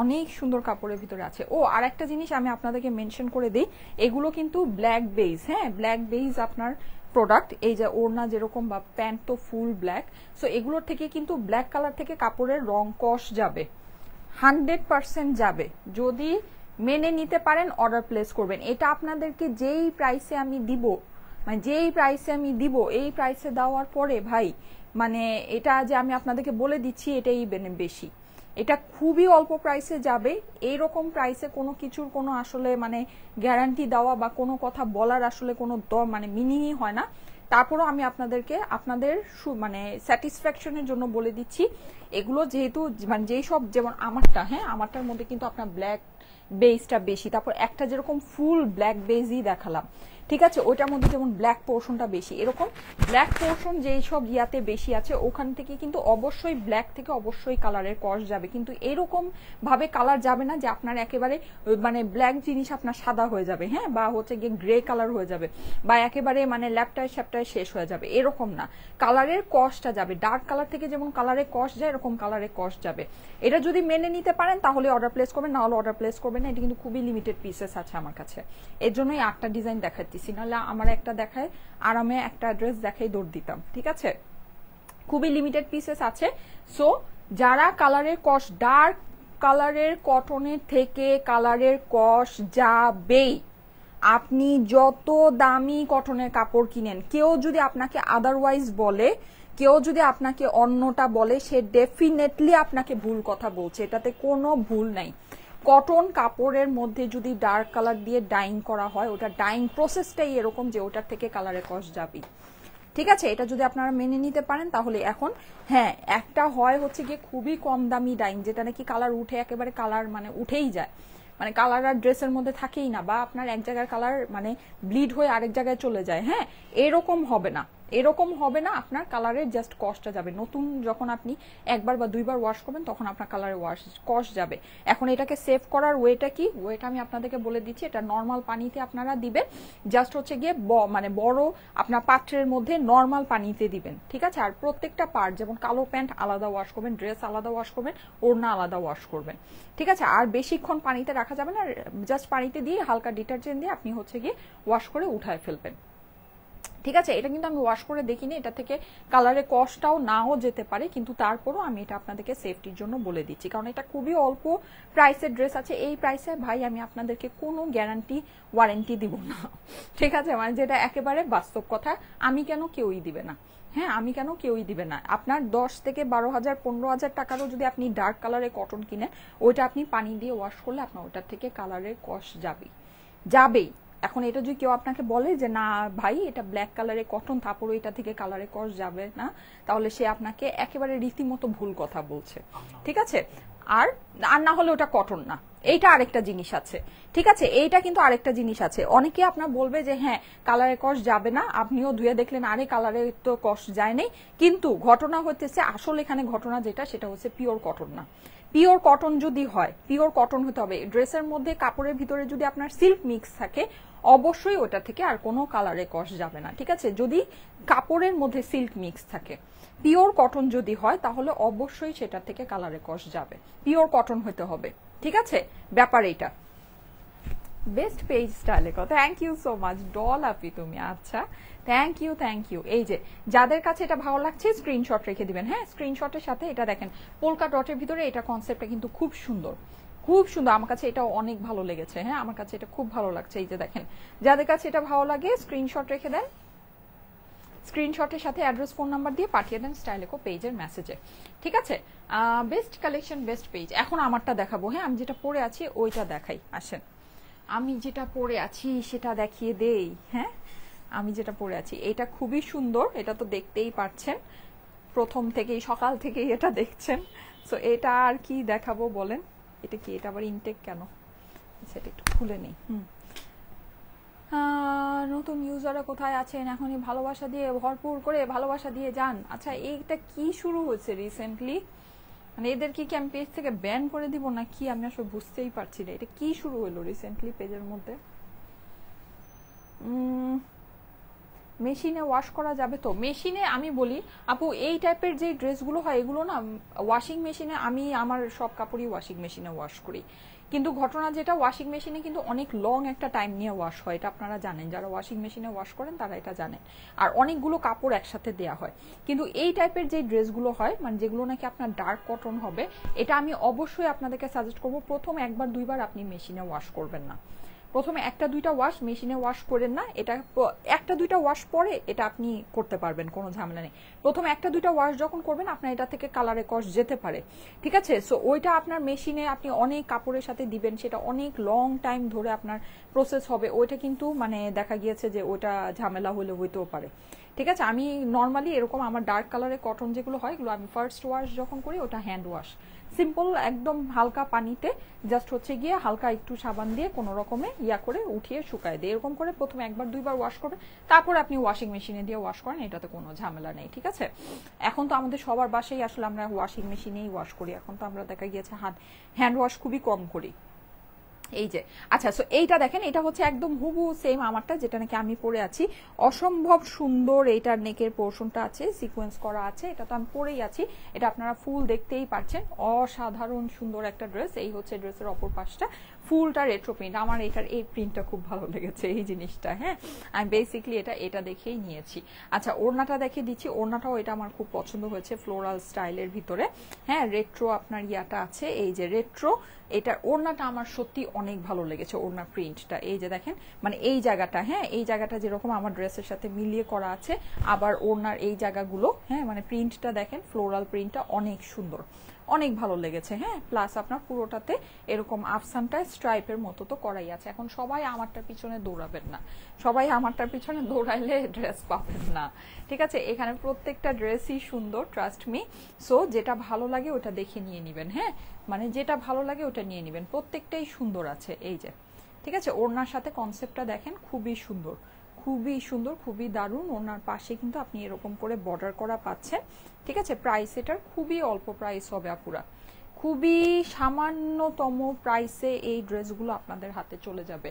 অনেক সুন্দর কাপড়ের ভিতরে আছে। ও আর একটা জিনিস আমি আপনাদেরকে মেনশন করে দিই, এগুলো কিন্তু ব্ল্যাক বেজ, হ্যাঁ ব্ল্যাক বেজ আপনার প্রোডাক্ট। এই যে ওড়না যেরকম বা প্যান্ট তো ফুল ব্ল্যাক, সো এগুলোর থেকে কিন্তু ব্ল্যাক কালার থেকে কাপড়ের রং কষ যাবে, 100% যাবে। যদি মেনে নিতে পারেন অর্ডার প্লেস করবেন। এটা আপনাদেরকে যেই প্রাইসে আমি দিব, মানে যেই প্রাইসে আমি দিব এই প্রাইসে দেওয়ার পরে ভাই মানে এটা যে আমি আপনাদেরকে বলে দিচ্ছি এটাই বেশি, এটা খুবই অল্প প্রাইসে যাবে। এইরকম প্রাইসে কোনো কিছুর কোনো আসলে মানে গ্যারান্টি দেওয়া বা কোনো কথা বলার আসলে কোনো মানে মিনিংই হয় না। তারপরও আমি আপনাদেরকে আপনাদের মানে স্যাটিসফ্যাকশনের জন্য বলে দিচ্ছি, এগুলো যেহেতু মানে যেই সব যেমন আমারটা, হ্যাঁ আমারটার মধ্যে কিন্তু আপনার ব্ল্যাক বেসটা বেশি, তারপর একটা যেরকম ফুল ব্ল্যাক বেজই দেখালাম, ঠিক আছে ওইটার মধ্যে যেমন ব্ল্যাক পোর্শনটা বেশি, এরকম ব্ল্যাক পোর্শন যেই সব ইয়াতে বেশি আছে ওখান থেকে কিন্তু অবশ্যই ব্ল্যাক থেকে অবশ্যই কালারের কস যাবে, কিন্তু এরকম ভাবে কালার যাবে না যে আপনার একেবারে মানে ব্ল্যাক জিনিস আপনার সাদা হয়ে যাবে, হ্যাঁ বা হচ্ছে গিয়ে গ্রে কালার হয়ে যাবে বা একেবারে মানে ল্যাপটায় স্যাপটায় শেষ হয়ে যাবে, এরকম না। কালারের কসটা যাবে, ডার্ক কালার থেকে যেমন কালারের কস যায় এরকম কালারের কস যাবে। এটা যদি মেনে নিতে পারেন তাহলে অর্ডার প্লেস করবেন, না হলে অর্ডার প্লেস করবেন না। এটা কিন্তু খুবই লিমিটেড পিসেস আছে আমার কাছে, এর জন্যই 8টা ডিজাইন দেখাচ্ছি, নাহলে আমার একটা দেখায় আরামে একটা ড্রেস দেখাই দৌড় দিতাম, ঠিক আছে খুবই লিমিটেড পিসেস আছে। সো যারা কালারের কস ডার্ক কালারের কটনের থেকে কালারের কস যাবেই, আপনি যত দামি কটনের কাপড় কিনেন, কেউ যদি আপনাকে আদারওয়াইজ বলে, কেউ যদি আপনাকে অন্যটা বলে, সে ডেফিনেটলি আপনাকে ভুল কথা বলছে, এটাতে কোনো ভুল নাই। কটন কাপড়ের মধ্যে যদি ডার্ক কালার দিয়ে ডাইং করা হয়, ওটা ডাইং প্রসেসটাই এরকম যে ওটার থেকে কালারে কষ যাবে। ঠিক আছে, এটা যদি আপনারা মেনে নিতে পারেন তাহলে। এখন হ্যাঁ, একটা হয় হচ্ছে গিয়ে খুবই কম দামি ডাইং, যেটা নাকি কালার উঠে একেবারে কালার মানে উঠেই যায়, মানে কালার আর ড্রেসের মধ্যে থাকেই না, বা আপনার এক জায়গার কালার মানে ব্লিড হয়ে আরেক জায়গায় চলে যায়। হ্যাঁ, এরকম হবে না, এরকম হবে না, আপনার কালারের জাস্ট কস্টটা যাবে। নতুন যখন আপনি একবার বা দুইবার ওয়াশ করবেন তখন আপনার কালারে কস্ট যাবে। এখন এটাকে সেভ করার ওয়েটা কি, ওয়েটা আমি আপনাদেরকে বলে দিচ্ছি। এটা নর্মাল পানিতে আপনারা দিবেন, জাস্ট হচ্ছে গিয়ে মানে বড় আপনার পাত্রের মধ্যে নর্মাল পানিতে দিবেন। ঠিক আছে, আর প্রত্যেকটা পার্ট, যেমন কালো প্যান্ট আলাদা ওয়াশ করবেন, ড্রেস আলাদা ওয়াশ করবেন, ওড়না আলাদা ওয়াশ করবেন। ঠিক আছে, আর বেশিক্ষণ পানিতে রাখা যাবে না, জাস্ট পানিতে দিয়ে হালকা ডিটারজেন্ট দিয়ে আপনি হচ্ছে গিয়ে ওয়াশ করে উঠায় ফেলবেন। ঠিক আছে, এটা কিন্তু আমি ওয়াশ করে দেখিনি, এটা থেকে কালারে কষ্টটাও নাও যেতে পারে, কিন্তু তারপরও আমি এটা আপনাদেরকে সেফটির জন্য বলে দিচ্ছি, কারণ এটা খুবই অল্প প্রাইসের ড্রেস আছে। এই প্রাইসে ভাই আমি আপনাদেরকে কোনো গ্যারান্টি ওয়ারেন্টি দিব না। ঠিক আছে, মানে যেটা একেবারে বাস্তব কথা, আমি কেন, কেউই দিবে না। হ্যাঁ, আমি কেন, কেউই দিবে না। আপনার 10 থেকে 12,000 15,000 টাকারও যদি আপনি ডার্ক কালারের কটন কিনেন, ওইটা আপনি পানি দিয়ে ওয়াশ করলে আপনার ওটার থেকে কালারের কষ যাবেই। এখন এটা যদি কেউ আপনাকে বলে যে না ভাই এটা ব্ল্যাক কালারের কটন, তারপরে এটা থেকে কালারে কষ যাবে না, তাহলে সে আপনাকে একেবারে রীতিমতো ভুল কথা বলছে। ঠিক আছে, আর না হলে ওটা কটন না, এইটা আরেকটা জিনিস আছে। ঠিক আছে, এইটা কিন্তু আরেকটা জিনিস আছে। অনেকে আপনার বলবে যে হ্যাঁ কালারে কষ যাবে না, আপনিও ধুয়ে দেখলেন আরে কালারে তো কষ যায় নাই, কিন্তু ঘটনা হতেছে, আসলে এখানে ঘটনা যেটা সেটা হচ্ছে পিওর কটন না। পিওর কটন যদি হয়, পিওর কটন হতে হবে। ড্রেসের মধ্যে কাপড়ের ভিতরে যদি আপনার সিল্ক মিক্স থাকে, অবশ্যই ওটা থেকে আর কোনো কালারে কষ যাবে না। ঠিক আছে, যদি কাপড়ের মধ্যে সিল্ক মিক্স থাকে, পিওর কটন যদি হয় তাহলে অবশ্যই সেটা থেকে কালারে কষ যাবে, পিওর কটন হতে হবে। ঠিক আছে, ব্যাপার এইটা। বেস্ট পেজ স্টাইলে কথা, thank you so much doll আপি তুমি। আচ্ছা, থ্যাংক ইউ। এই যে যাদের কাছে এটা ভালো লাগছে স্ক্রিনশট রেখে দিবেন। হ্যাঁ, স্ক্রিনশটের সাথে এটা দেখেন পোলকা ডটের ভিতরে, এটা কনসেপ্টটা কিন্তু খুব সুন্দর, খুব সুন্দর। আমার কাছে এটা অনেক ভালো লেগেছে। হ্যাঁ, আমার কাছে এটা খুব ভালো লাগছে। এই যে দেখেন, যাদের কাছে এটা ভালো লাগে স্ক্রিনশট রেখে দেন, স্ক্রিনশটের সাথে অ্যাড্রেস ফোন নাম্বার দিয়ে পাঠিয়ে দেন স্টাইলেকো পেজের মেসেজে। ঠিক আছে, বেস্ট কালেকশন বেস্ট পেজ। এখন আমারটা দেখাবো। হ্যাঁ, আমি যেটা পরে আছি ওইটা দেখাই, আসেন। আমি যেটা পরে আছি সেটা দেখিয়ে দেই। হ্যাঁ, আমি যেটা পরে আছি এটা খুবই সুন্দর, এটা তো দেখতেই পাচ্ছেন, প্রথম থেকেই সকাল থেকেই এটা দেখছেন। সো এটা আর কি দেখাবো বলেন, এটা কি, এটা আবার ইনটেক কেন, সেটা একটু খুলে নেই। নতুন ইউজাররা কোথায় আছেন, এখনই ভালোবাসা দিয়ে ভরপুর করে ভালোবাসা দিয়ে যান। আচ্ছা, এইটা কি শুরু হয়েছে রিসেন্টলি, মানে এদেরকে কি আমি পেজ থেকে ব্যান করে দিব না কি, আমি আসলে বুঝতেই পারছি না। এটা কি শুরু হলো রিসেন্টলি পেজের মধ্যে? মেশিনে ওয়াশ করা যাবে তো? মেশিনে আমি বলি আপু, এই টাইপের যে ড্রেসগুলো হয় এগুলো না ওয়াশিং মেশিনে, আমি আমার সব কাপড়ই ওয়াশিং মেশিনে ওয়াশ করি, কিন্তু ঘটনা যেটা ওয়াশিং মেশিনে কিন্তু অনেক লং একটা টাইম নিয়ে ওয়াশ হয়, এটা আপনারা জানেন, যারা ওয়াশিং মেশিনে ওয়াশ করেন তারা এটা জানেন। আর অনেকগুলো কাপড় একসাথে দেয়া হয়। কিন্তু এই টাইপের যে ড্রেসগুলো হয়, মানে যেগুলো নাকি আপনার ডার্ক কটন হবে, এটা আমি অবশ্যই আপনাদেরকে সাজেস্ট করবো প্রথম একবার দুইবার আপনি মেশিনে ওয়াশ করবেন না। প্রথমে একটা দুইটা ওয়াশ মেশিনে ওয়াশ করেন না, এটা একটা দুইটা ওয়াশ পরে এটা আপনি করতে পারবেন, কোনো ঝামেলা নেই। প্রথমে একটা দুইটা ওয়াশ যখন করবেন আপনার এটা থেকে কালারে কষ যেতে পারে। ঠিক আছে, সো ওইটা আপনার মেশিনে আপনি অনেক কাপড়ের সাথে দিবেন, সেটা অনেক লং টাইম ধরে আপনার প্রসেস হবে, ওইটা কিন্তু মানে দেখা গিয়েছে যে ওইটা ঝামেলা হলে হইতেও পারে। ঠিক আছে, আমি নর্মালি এরকম আমার ডার্ক কালারের কটন যেগুলো হয় এগুলো আমি ফার্স্ট ওয়াশ যখন করি ওটা হ্যান্ড ওয়াশ, সিম্পল একদম হালকা পানিতে জাস্ট হচ্ছে গিয়ে হালকা একটু সাবান দিয়ে কোনো রকমে ইয়া করে উঠিয়ে শুকায় দেয়, এরকম করে প্রথমে একবার দুইবার ওয়াশ করবেন, তারপরে আপনি ওয়াশিং মেশিনে দিয়ে ওয়াশ করেন, এটাতে কোনো ঝামেলা নেই। ঠিক আছে, এখন তো আমাদের সবার বাসায় আসলে আমরা ওয়াশিং মেশিনেই ওয়াশ করি, এখন তো আমরা দেখা গিয়েছে হ্যান্ড ওয়াশ খুবই কম করি। এই যে আচ্ছা, সো এইটা দেখেন, এটা হচ্ছে একদম হুবু সেম আমারটা যেটা নাকি আমি পরে আছি, অসম্ভব সুন্দর। এইটার নেকের পোর্শনটা আছে সিকোয়েন্স করা আছে, এটা তো আমি পরেই আছি, এটা আপনারা ফুল দেখতেই পাচ্ছেন, অসাধারণ সুন্দর একটা ড্রেস। এই হচ্ছে ড্রেসের অপর পাশটা, ফুলটা রেট্রো প্রিন্ট, আমার এটার এই প্রিন্টটা খুব ভালো লেগেছে, এই জিনিসটা। হ্যাঁ, আমি বেসিক্যালি এটা দেখেই নিয়েছি। আচ্ছা, ওড়নাটা দেখে দিচ্ছি, ওড়নাটাও এটা আমার খুব পছন্দ হয়েছে, ফ্লোরাল স্টাইলের ভিতরে। হ্যাঁ, রেট্রো আপনার ইয়াটা আছে, এই যে রেট্রো এটার ওড়নাটা আমার সত্যি অনেক ভালো লেগেছে, ওড়না প্রিন্টটা এই যে দেখেন, মানে এই জায়গাটা, হ্যাঁ এই জায়গাটা যেরকম আমার ড্রেসের সাথে মিলিয়ে করা আছে, আবার ওড়নার এই জায়গাগুলো, হ্যাঁ মানে প্রিন্টটা দেখেন, ফ্লোরাল প্রিন্টটা অনেক সুন্দর, অনেক ভালো লেগেছে। হ্যাঁ প্লাস আপনার পুরোটাতে এরকম আফসানটা স্ট্রাইপের মতো তো করাই আছে। এখন সবাই আমারটার পিছনে দৌড়াবেন না, সবাই আমারটার পিছনে দৌড়াইলে ড্রেস পাবেন না, ঠিক আছে? এখানে প্রত্যেকটা ড্রেসই সুন্দর, ট্রাস্ট মি। সো যেটা ভালো লাগে ওটা দেখে নিয়ে নেবেন, হ্যাঁ মানে যেটা ভালো লাগে ওটা নিয়ে নেবেন, প্রত্যেকটাই সুন্দর আছে এই যে, ঠিক আছে? ওড়নার সাথে কনসেপ্টটা দেখেন, খুবই সুন্দর, খুবই সুন্দর, খুবই দারুণ। ওনার পাশে কিন্তু আপনি এরকম করে বর্ডার করা পাচ্ছেন, ঠিক আছে? প্রাইস এটার খুবই অল্প প্রাইস হবে আপুরা, খুবই সামান্যতম প্রাইসে এই ড্রেসগুলো আপনাদের হাতে চলে যাবে,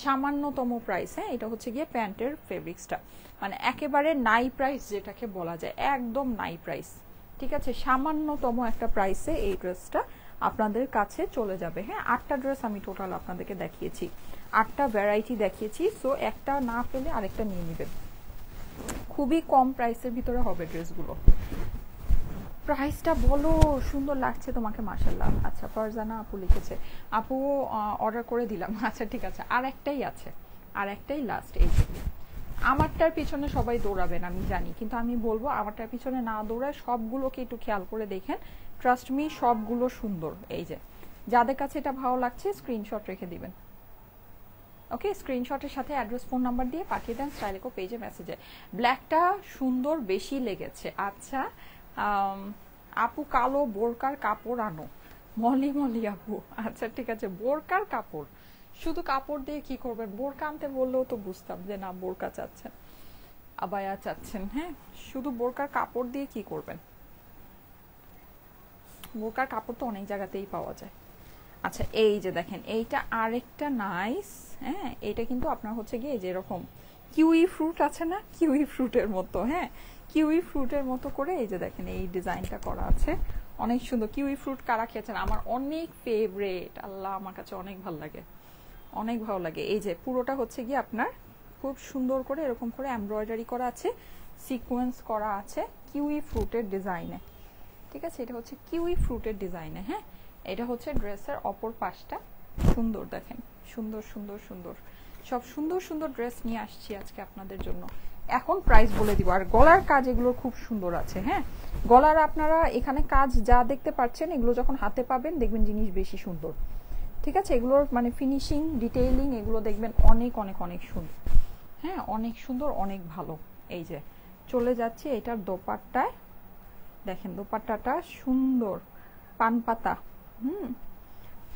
সামান্যতম প্রাইসে। এটা হচ্ছে গিয়ে প্যান্টের ফেব্রিক্সটা, মানে একেবারে নাই প্রাইস যেটাকে বলা যায়, একদম নাই প্রাইস, ঠিক আছে? সামান্যতম একটা প্রাইসে এই ড্রেসটা আপনাদের কাছে চলে যাবে। হ্যাঁ 8টা ড্রেস আমি টোটাল আপনাদেরকে দেখিয়েছি, 8টা ভ্যারাইটি দেখিয়েছি। সো একটা না পেলে আরেকটা নিয়ে নেবেন, খুবই কম প্রাইসের ভিতরে হবে ড্রেসগুলো। প্রাইসটা বলো, সুন্দর লাগছে তোমাকে মাশাআল্লাহ। আচ্ছা ফারজানা আপু লিখেছে, আপু অর্ডার করে দিলাম। আচ্ছা ঠিক আছে, আর একটাই আছে, আর একটাই লাস্ট। এই যে আমারটার পিছনে সবাই দৌড়াবেন আমি জানি, কিন্তু আমি বলবো আমারটার পিছনে না দৌড়ায় সবগুলোকে একটু খেয়াল করে দেখেন, ট্রাস্ট মি সবগুলো সুন্দর। এই যে যাদের কাছে এটা ভালো লাগছে স্ক্রিনশট রেখে দিবেন, ওকে? স্ক্রিনশটের সাথে অ্যাড্রেস ফোন নাম্বার দিয়ে পাঠিয়ে দেন স্টাইলেকো পেজে মেসেজে। ব্ল্যাকটা সুন্দর বেশি লেগেছে। আচ্ছা আপু কালো বোরকার কাপড় আনো, মলি মলি আপু। আচ্ছা ঠিক আছে, বোরকার কাপড়, শুধু কাপড় দিয়ে কি করবেন? বোরকা আনতে বললেও তো বুঝতাম যে না বোরকা চাচ্ছেন, আবায়া চাচ্ছেন। হ্যাঁ শুধু বোরকার কাপড় দিয়ে কি করবেন? বোরকার কাপড় তো অনেক জায়গাতেই পাওয়া যায়। আচ্ছা এই যে দেখেন, এইটা আরেকটা নাইস, হ্যাঁ এটা কিন্তু আপনার হচ্ছে গিয়ে যেরকম কিউই ফ্রুট আছে না, কিউই ফ্রুটের মতো, হ্যাঁ কিউই ফ্রুটের মতো করে এই যে দেখেন এই ডিজাইনটা করা আছে, অনেক সুন্দর। কিউই ফ্রুট কারা খেয়েছেন? আমার অনেক ফেভারিট, আল্লাহ আমার কাছে অনেক ভালো লাগে, অনেক ভালো লাগে। এই যে পুরোটা হচ্ছে গিয়ে আপনার খুব সুন্দর করে এরকম করে এমব্রয়ডারি করা আছে, সিকোয়েন্স করা আছে কিউই ফ্রুটের ডিজাইনে, ঠিক আছে? এটা হচ্ছে কিউই ফ্রুটের ডিজাইনে। হ্যাঁ এটা হচ্ছে ড্রেসের অপর পাশটা, সুন্দর দেখেন, সুন্দর সুন্দর সুন্দর, সব সুন্দর সুন্দর ড্রেস নিয়ে আসছি আজকে আপনাদের জন্য। এখন প্রাইস বলে দিব। আর গলার কাজ এগুলো খুব সুন্দর আছে, হ্যাঁ গলার আপনারা এখানে কাজ যা দেখতে পাচ্ছেন এগুলো যখন হাতে পাবেন দেখবেন জিনিস বেশি সুন্দর, ঠিক আছে? এগুলোর মানে ফিনিশিং, ডিটেইলিং এগুলো দেখবেন অনেক অনেক অনেক সুন্দর, হ্যাঁ অনেক সুন্দর, অনেক ভালো। এই যে চলে যাচ্ছে এটার দোপাট্টায়, দেখেন দোপাট্টাটা সুন্দর, পানপাতা,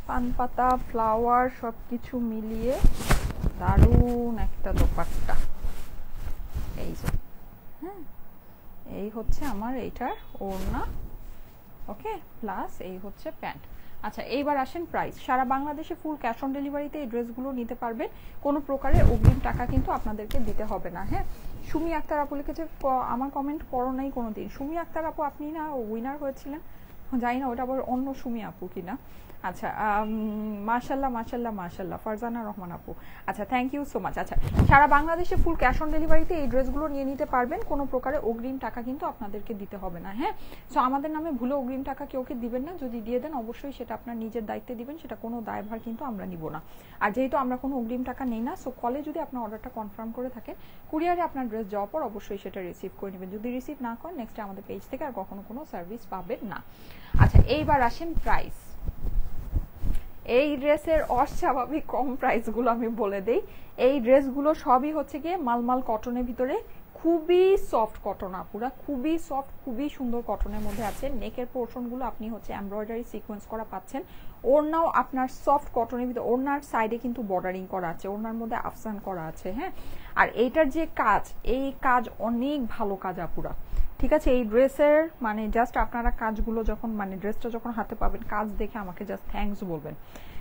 পানপাতা ফ্লাওয়ার সবকিছু মিলিয়ে দারুণ একটা দোপাট্টা। এই যে হ্যাঁ এই হচ্ছে আমার এইটার ওড়না, ওকে প্লাস এই হচ্ছে প্যান্ট। আচ্ছা এইবার আসেন প্রাইস। সারা বাংলাদেশে ফুল ক্যাশ অন ডেলিভারিতে এই ড্রেসগুলো নিতে পারবেন, কোনো প্রকারের অগ্রিম টাকা কিন্তু আপনাদেরকে দিতে হবে না। হ্যাঁ সুমি আক্তার আপু লিখেছে, আমার কমেন্ট পড়ো নাই কোনোদিন। সুমি আক্তার আপু আপনি না উইনার হয়েছিলেন, জানি না ওটা আবার অন্য সুমি আপু কিনা। আচ্ছা মাশাল্লাহ মাশাল্লাহ মাশাল্লাহ, ফারজানা রহমান আপু, আচ্ছা থ্যাংক ইউ সো মাচ। আচ্ছা সারা বাংলাদেশে ফুল ক্যাশ অন ডেলিভারিতে এই ড্রেসগুলো নিয়ে নিতে পারবেন, কোনো প্রকারে অগ্রিম টাকা কিন্তু আপনাদেরকে দিতে হবে না। হ্যাঁ সো আমাদের নামে ভুলে অগ্রিম টাকা কেউ দিবেন না, যদি দিয়ে দেন অবশ্যই সেটা আপনার নিজের দায়িত্বে দিবেন, সেটা কোনো দায়ভার কিন্তু আমরা নিব না। আর যেহেতু আমরা কোনো অগ্রিম টাকা নেই না, সো কলে যদি আপনার অর্ডারটা কনফার্ম করে থাকেন, কুরিয়ারে আপনার ড্রেস যাওয়ার পর অবশ্যই সেটা রিসিভ করে নেবেন। যদি রিসিভ না করেন নেক্সট আমাদের পেজ থেকে আর কখনো কোনো সার্ভিস পাবেন না। আচ্ছা এইবার আসেন প্রাইস। এই ড্রেসের অস্বাভাবিক কম প্রাইসগুলো আমি বলে দেই। এই ড্রেসগুলো সবই হচ্ছে গিয়ে মালমাল কটনের ভিতরে, খুবই সফট কটন আপুরা, খুবই সফট, খুবই সুন্দর কটনের মধ্যে আছে। নেকের পোর্শনগুলো আপনি হচ্ছে এমব্রয়ডারি সিকোয়েন্স করা পাচ্ছেন, ওড়নাও আপনার সফট কটনের ভিতরে, ওড়নার সাইডে কিন্তু বর্ডারিং করা আছে, ওড়নার মধ্যে আফসান করা আছে। হ্যাঁ আর এইটার যে কাজ, এই কাজ অনেক ভালো কাজ আপুরা, ঠিক আছে? এই ড্রেসের মানে জাস্ট আপনারা কাজগুলো যখন মানে ড্রেসটা যখন হাতে পাবেন কাজ দেখে আমাকে জাস্ট থ্যাঙ্কস বলবেন,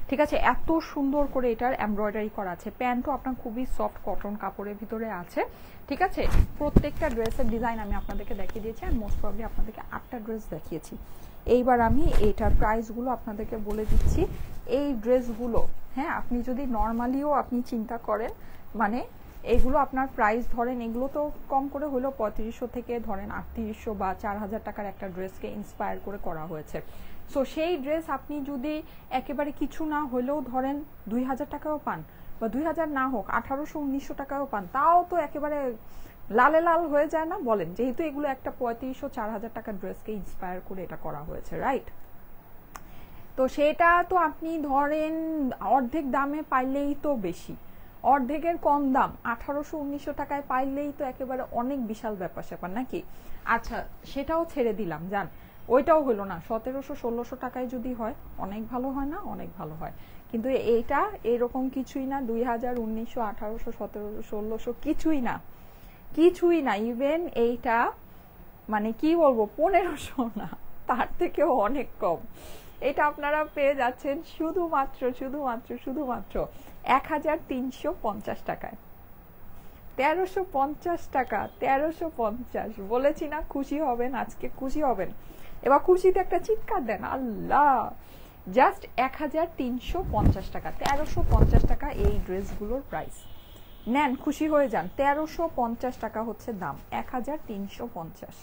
ঠিক আছে? এত সুন্দর করে এটার এমব্রয়ডারি করা আছে। প্যান্টও আপনার খুবই সফট কটন কাপড়ের ভিতরে আছে, ঠিক আছে? প্রত্যেকটা ড্রেসের ডিজাইন আমি আপনাদেরকে দেখিয়ে দিয়েছি, আর মোস্ট প্রবলি আপনাদেরকে 8টা ড্রেস দেখিয়েছি। এইবার আমি এইটার প্রাইসগুলো আপনাদেরকে বলে দিচ্ছি। এই ড্রেসগুলো হ্যাঁ আপনি যদি নর্মালিও আপনি চিন্তা করেন, মানে এগুলো আপনার প্রাইস ধরেন, এগুলো তো কম করে হলেও 3500 থেকে ধরেন 3800 বা 4000 টাকার একটা ড্রেসকে ইন্সপায়ার করে করা হয়েছে। সো সেই ড্রেস আপনি যদি একেবারে কিছু না হলেও ধরেন 2000 টাকাও পান, বা 2000 না হোক 1800-1900 টাকাও পান, তাও তো একেবারে লালে লাল হয়ে যায় না বলেন? যেহেতু এগুলো একটা 3500-4000 টাকার ড্রেসকে ইন্সপায়ার করে এটা করা হয়েছে, রাইট? তো সেটা তো আপনি ধরেন অর্ধেক দামে পাইলেই তো বেশি, অর্ধেকের কম দাম 1800-1900 টাকায় পাইলেই তো একেবারে অনেক বিশাল ব্যাপার স্যাপার নাকি? আচ্ছা সেটাও ছেড়ে দিলাম, জান ওইটাও হলো না, 1700-1600 টাকায় যদি হয় অনেক ভালো হয় না? অনেক ভালো হয়। কিন্তু এইটা এরকম কিছুই না, 2000, 1900, 1800, 1700, 1600 কিছুই না, কিছুই না। ইভেন এইটা মানে কি বলবো 1500 না, তার থেকেও অনেক কম। এটা আপনারা পেয়ে যাচ্ছেন শুধুমাত্র শুধুমাত্র শুধুমাত্র 1350 টাকায়। 1350 টাকা, 1350। বলেছি না খুশি হবেন, আজকে খুশি হবেন। এবার খুশিতে একটা চিৎকার দেন আল্লাহ। জাস্ট 1350 টাকা, 1350 টাকা এই ড্রেসগুলোর প্রাইস। নেন, খুশি হয়ে যান। 1350 টাকা হচ্ছে দাম, 1350।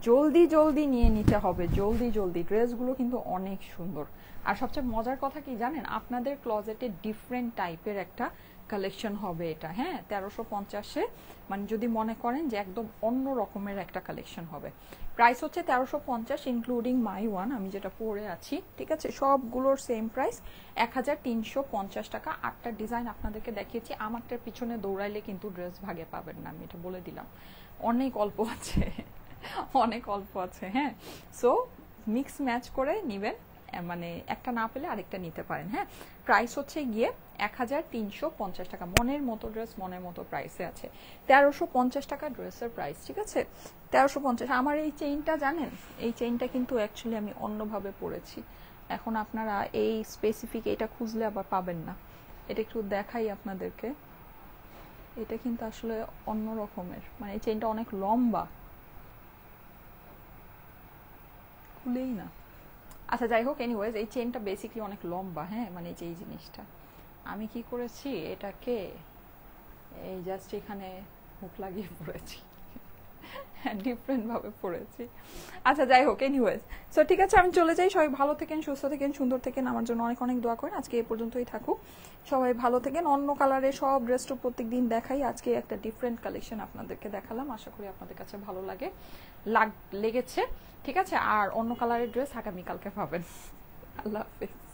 জলদি জলদি নিয়ে নিতে হবে, জলদি জলদি। ড্রেসগুলো কিন্তু অনেক সুন্দর। আর সবচেয়ে মজার কথা কি জানেন, আপনাদের ক্লজেটে ডিফারেন্ট টাইপের একটা কালেকশন হবে এটা। হ্যাঁ, 1350-এ মানে যদি মনে করেন যে একদম অন্য রকমের একটা কালেকশন হবে। প্রাইস হচ্ছে 1350 ইনক্লুডিং মাই ওয়ান, আমি যেটা পরে আছি, ঠিক আছে? সবগুলোর সেম প্রাইস 1350 টাকা। 8টা ডিজাইন আপনাদেরকে দেখিয়েছি, আমারটার পিছনে দৌড়াইলে কিন্তু ড্রেস ভাগে পাবেন না, আমি এটা বলে দিলাম। অনেক অল্প আছে, অনেক অল্প আছে। হ্যাঁ, সো মিক্স ম্যাচ করে নিবেন, মানে একটা না পেলে আরেকটা নিতে পারেন। হ্যাঁ, প্রাইস হচ্ছে গিয়ে 1350 টাকা। মনের মতো ড্রেস মনের মতো প্রাইসে আছে। 1350 টাকা ড্রেসের প্রাইস, ঠিক আছে? 1350। আমার এই চেইনটা জানেন, এই চেইনটা কিন্তু অ্যাকচুয়ালি আমি অন্যভাবে পরেছি। এখন আপনারা এই স্পেসিফিক এটা খুঁজলে আবার পাবেন না। এটা একটু দেখাই আপনাদেরকে। এটা কিন্তু আসলে অন্য রকমের, মানে এই চেইনটা অনেক লম্বা, খুলেই না। আচ্ছা যাই হোক, এনিওয়েজ এই চেনটা বেসিকলি অনেক লম্বা। হ্যাঁ, মানে এই জিনিসটা আমি কি করেছি, এটাকে এই জাস্ট এখানে হুক লাগিয়ে পড়েছি, ডিফারেন্ট ভাবে পড়েছি। আচ্ছা যাই হোক, এনিওয়েজ সো ঠিক আছে, আমি চলে যাই। সবাই ভালো থাকেন, সুস্থ থাকেন, সুন্দর থাকেন, আমার জন্য অনেক অনেক দোয়া করেন। আজকে এই পর্যন্তই থাকুক, সবাই ভালো থাকেন। অন্য কালারে সব ড্রেস তো প্রত্যেক দিন দেখাই, আজকে একটা ডিফারেন্ট কালেকশন আপনাদেরকে দেখালাম। আশা করি আপনাদের কাছে ভালো লেগেছে, ঠিক আছে? আর অন্য কালারের ড্রেস আগামীকালকে পাবেন। আল্লাহ হাফেজ।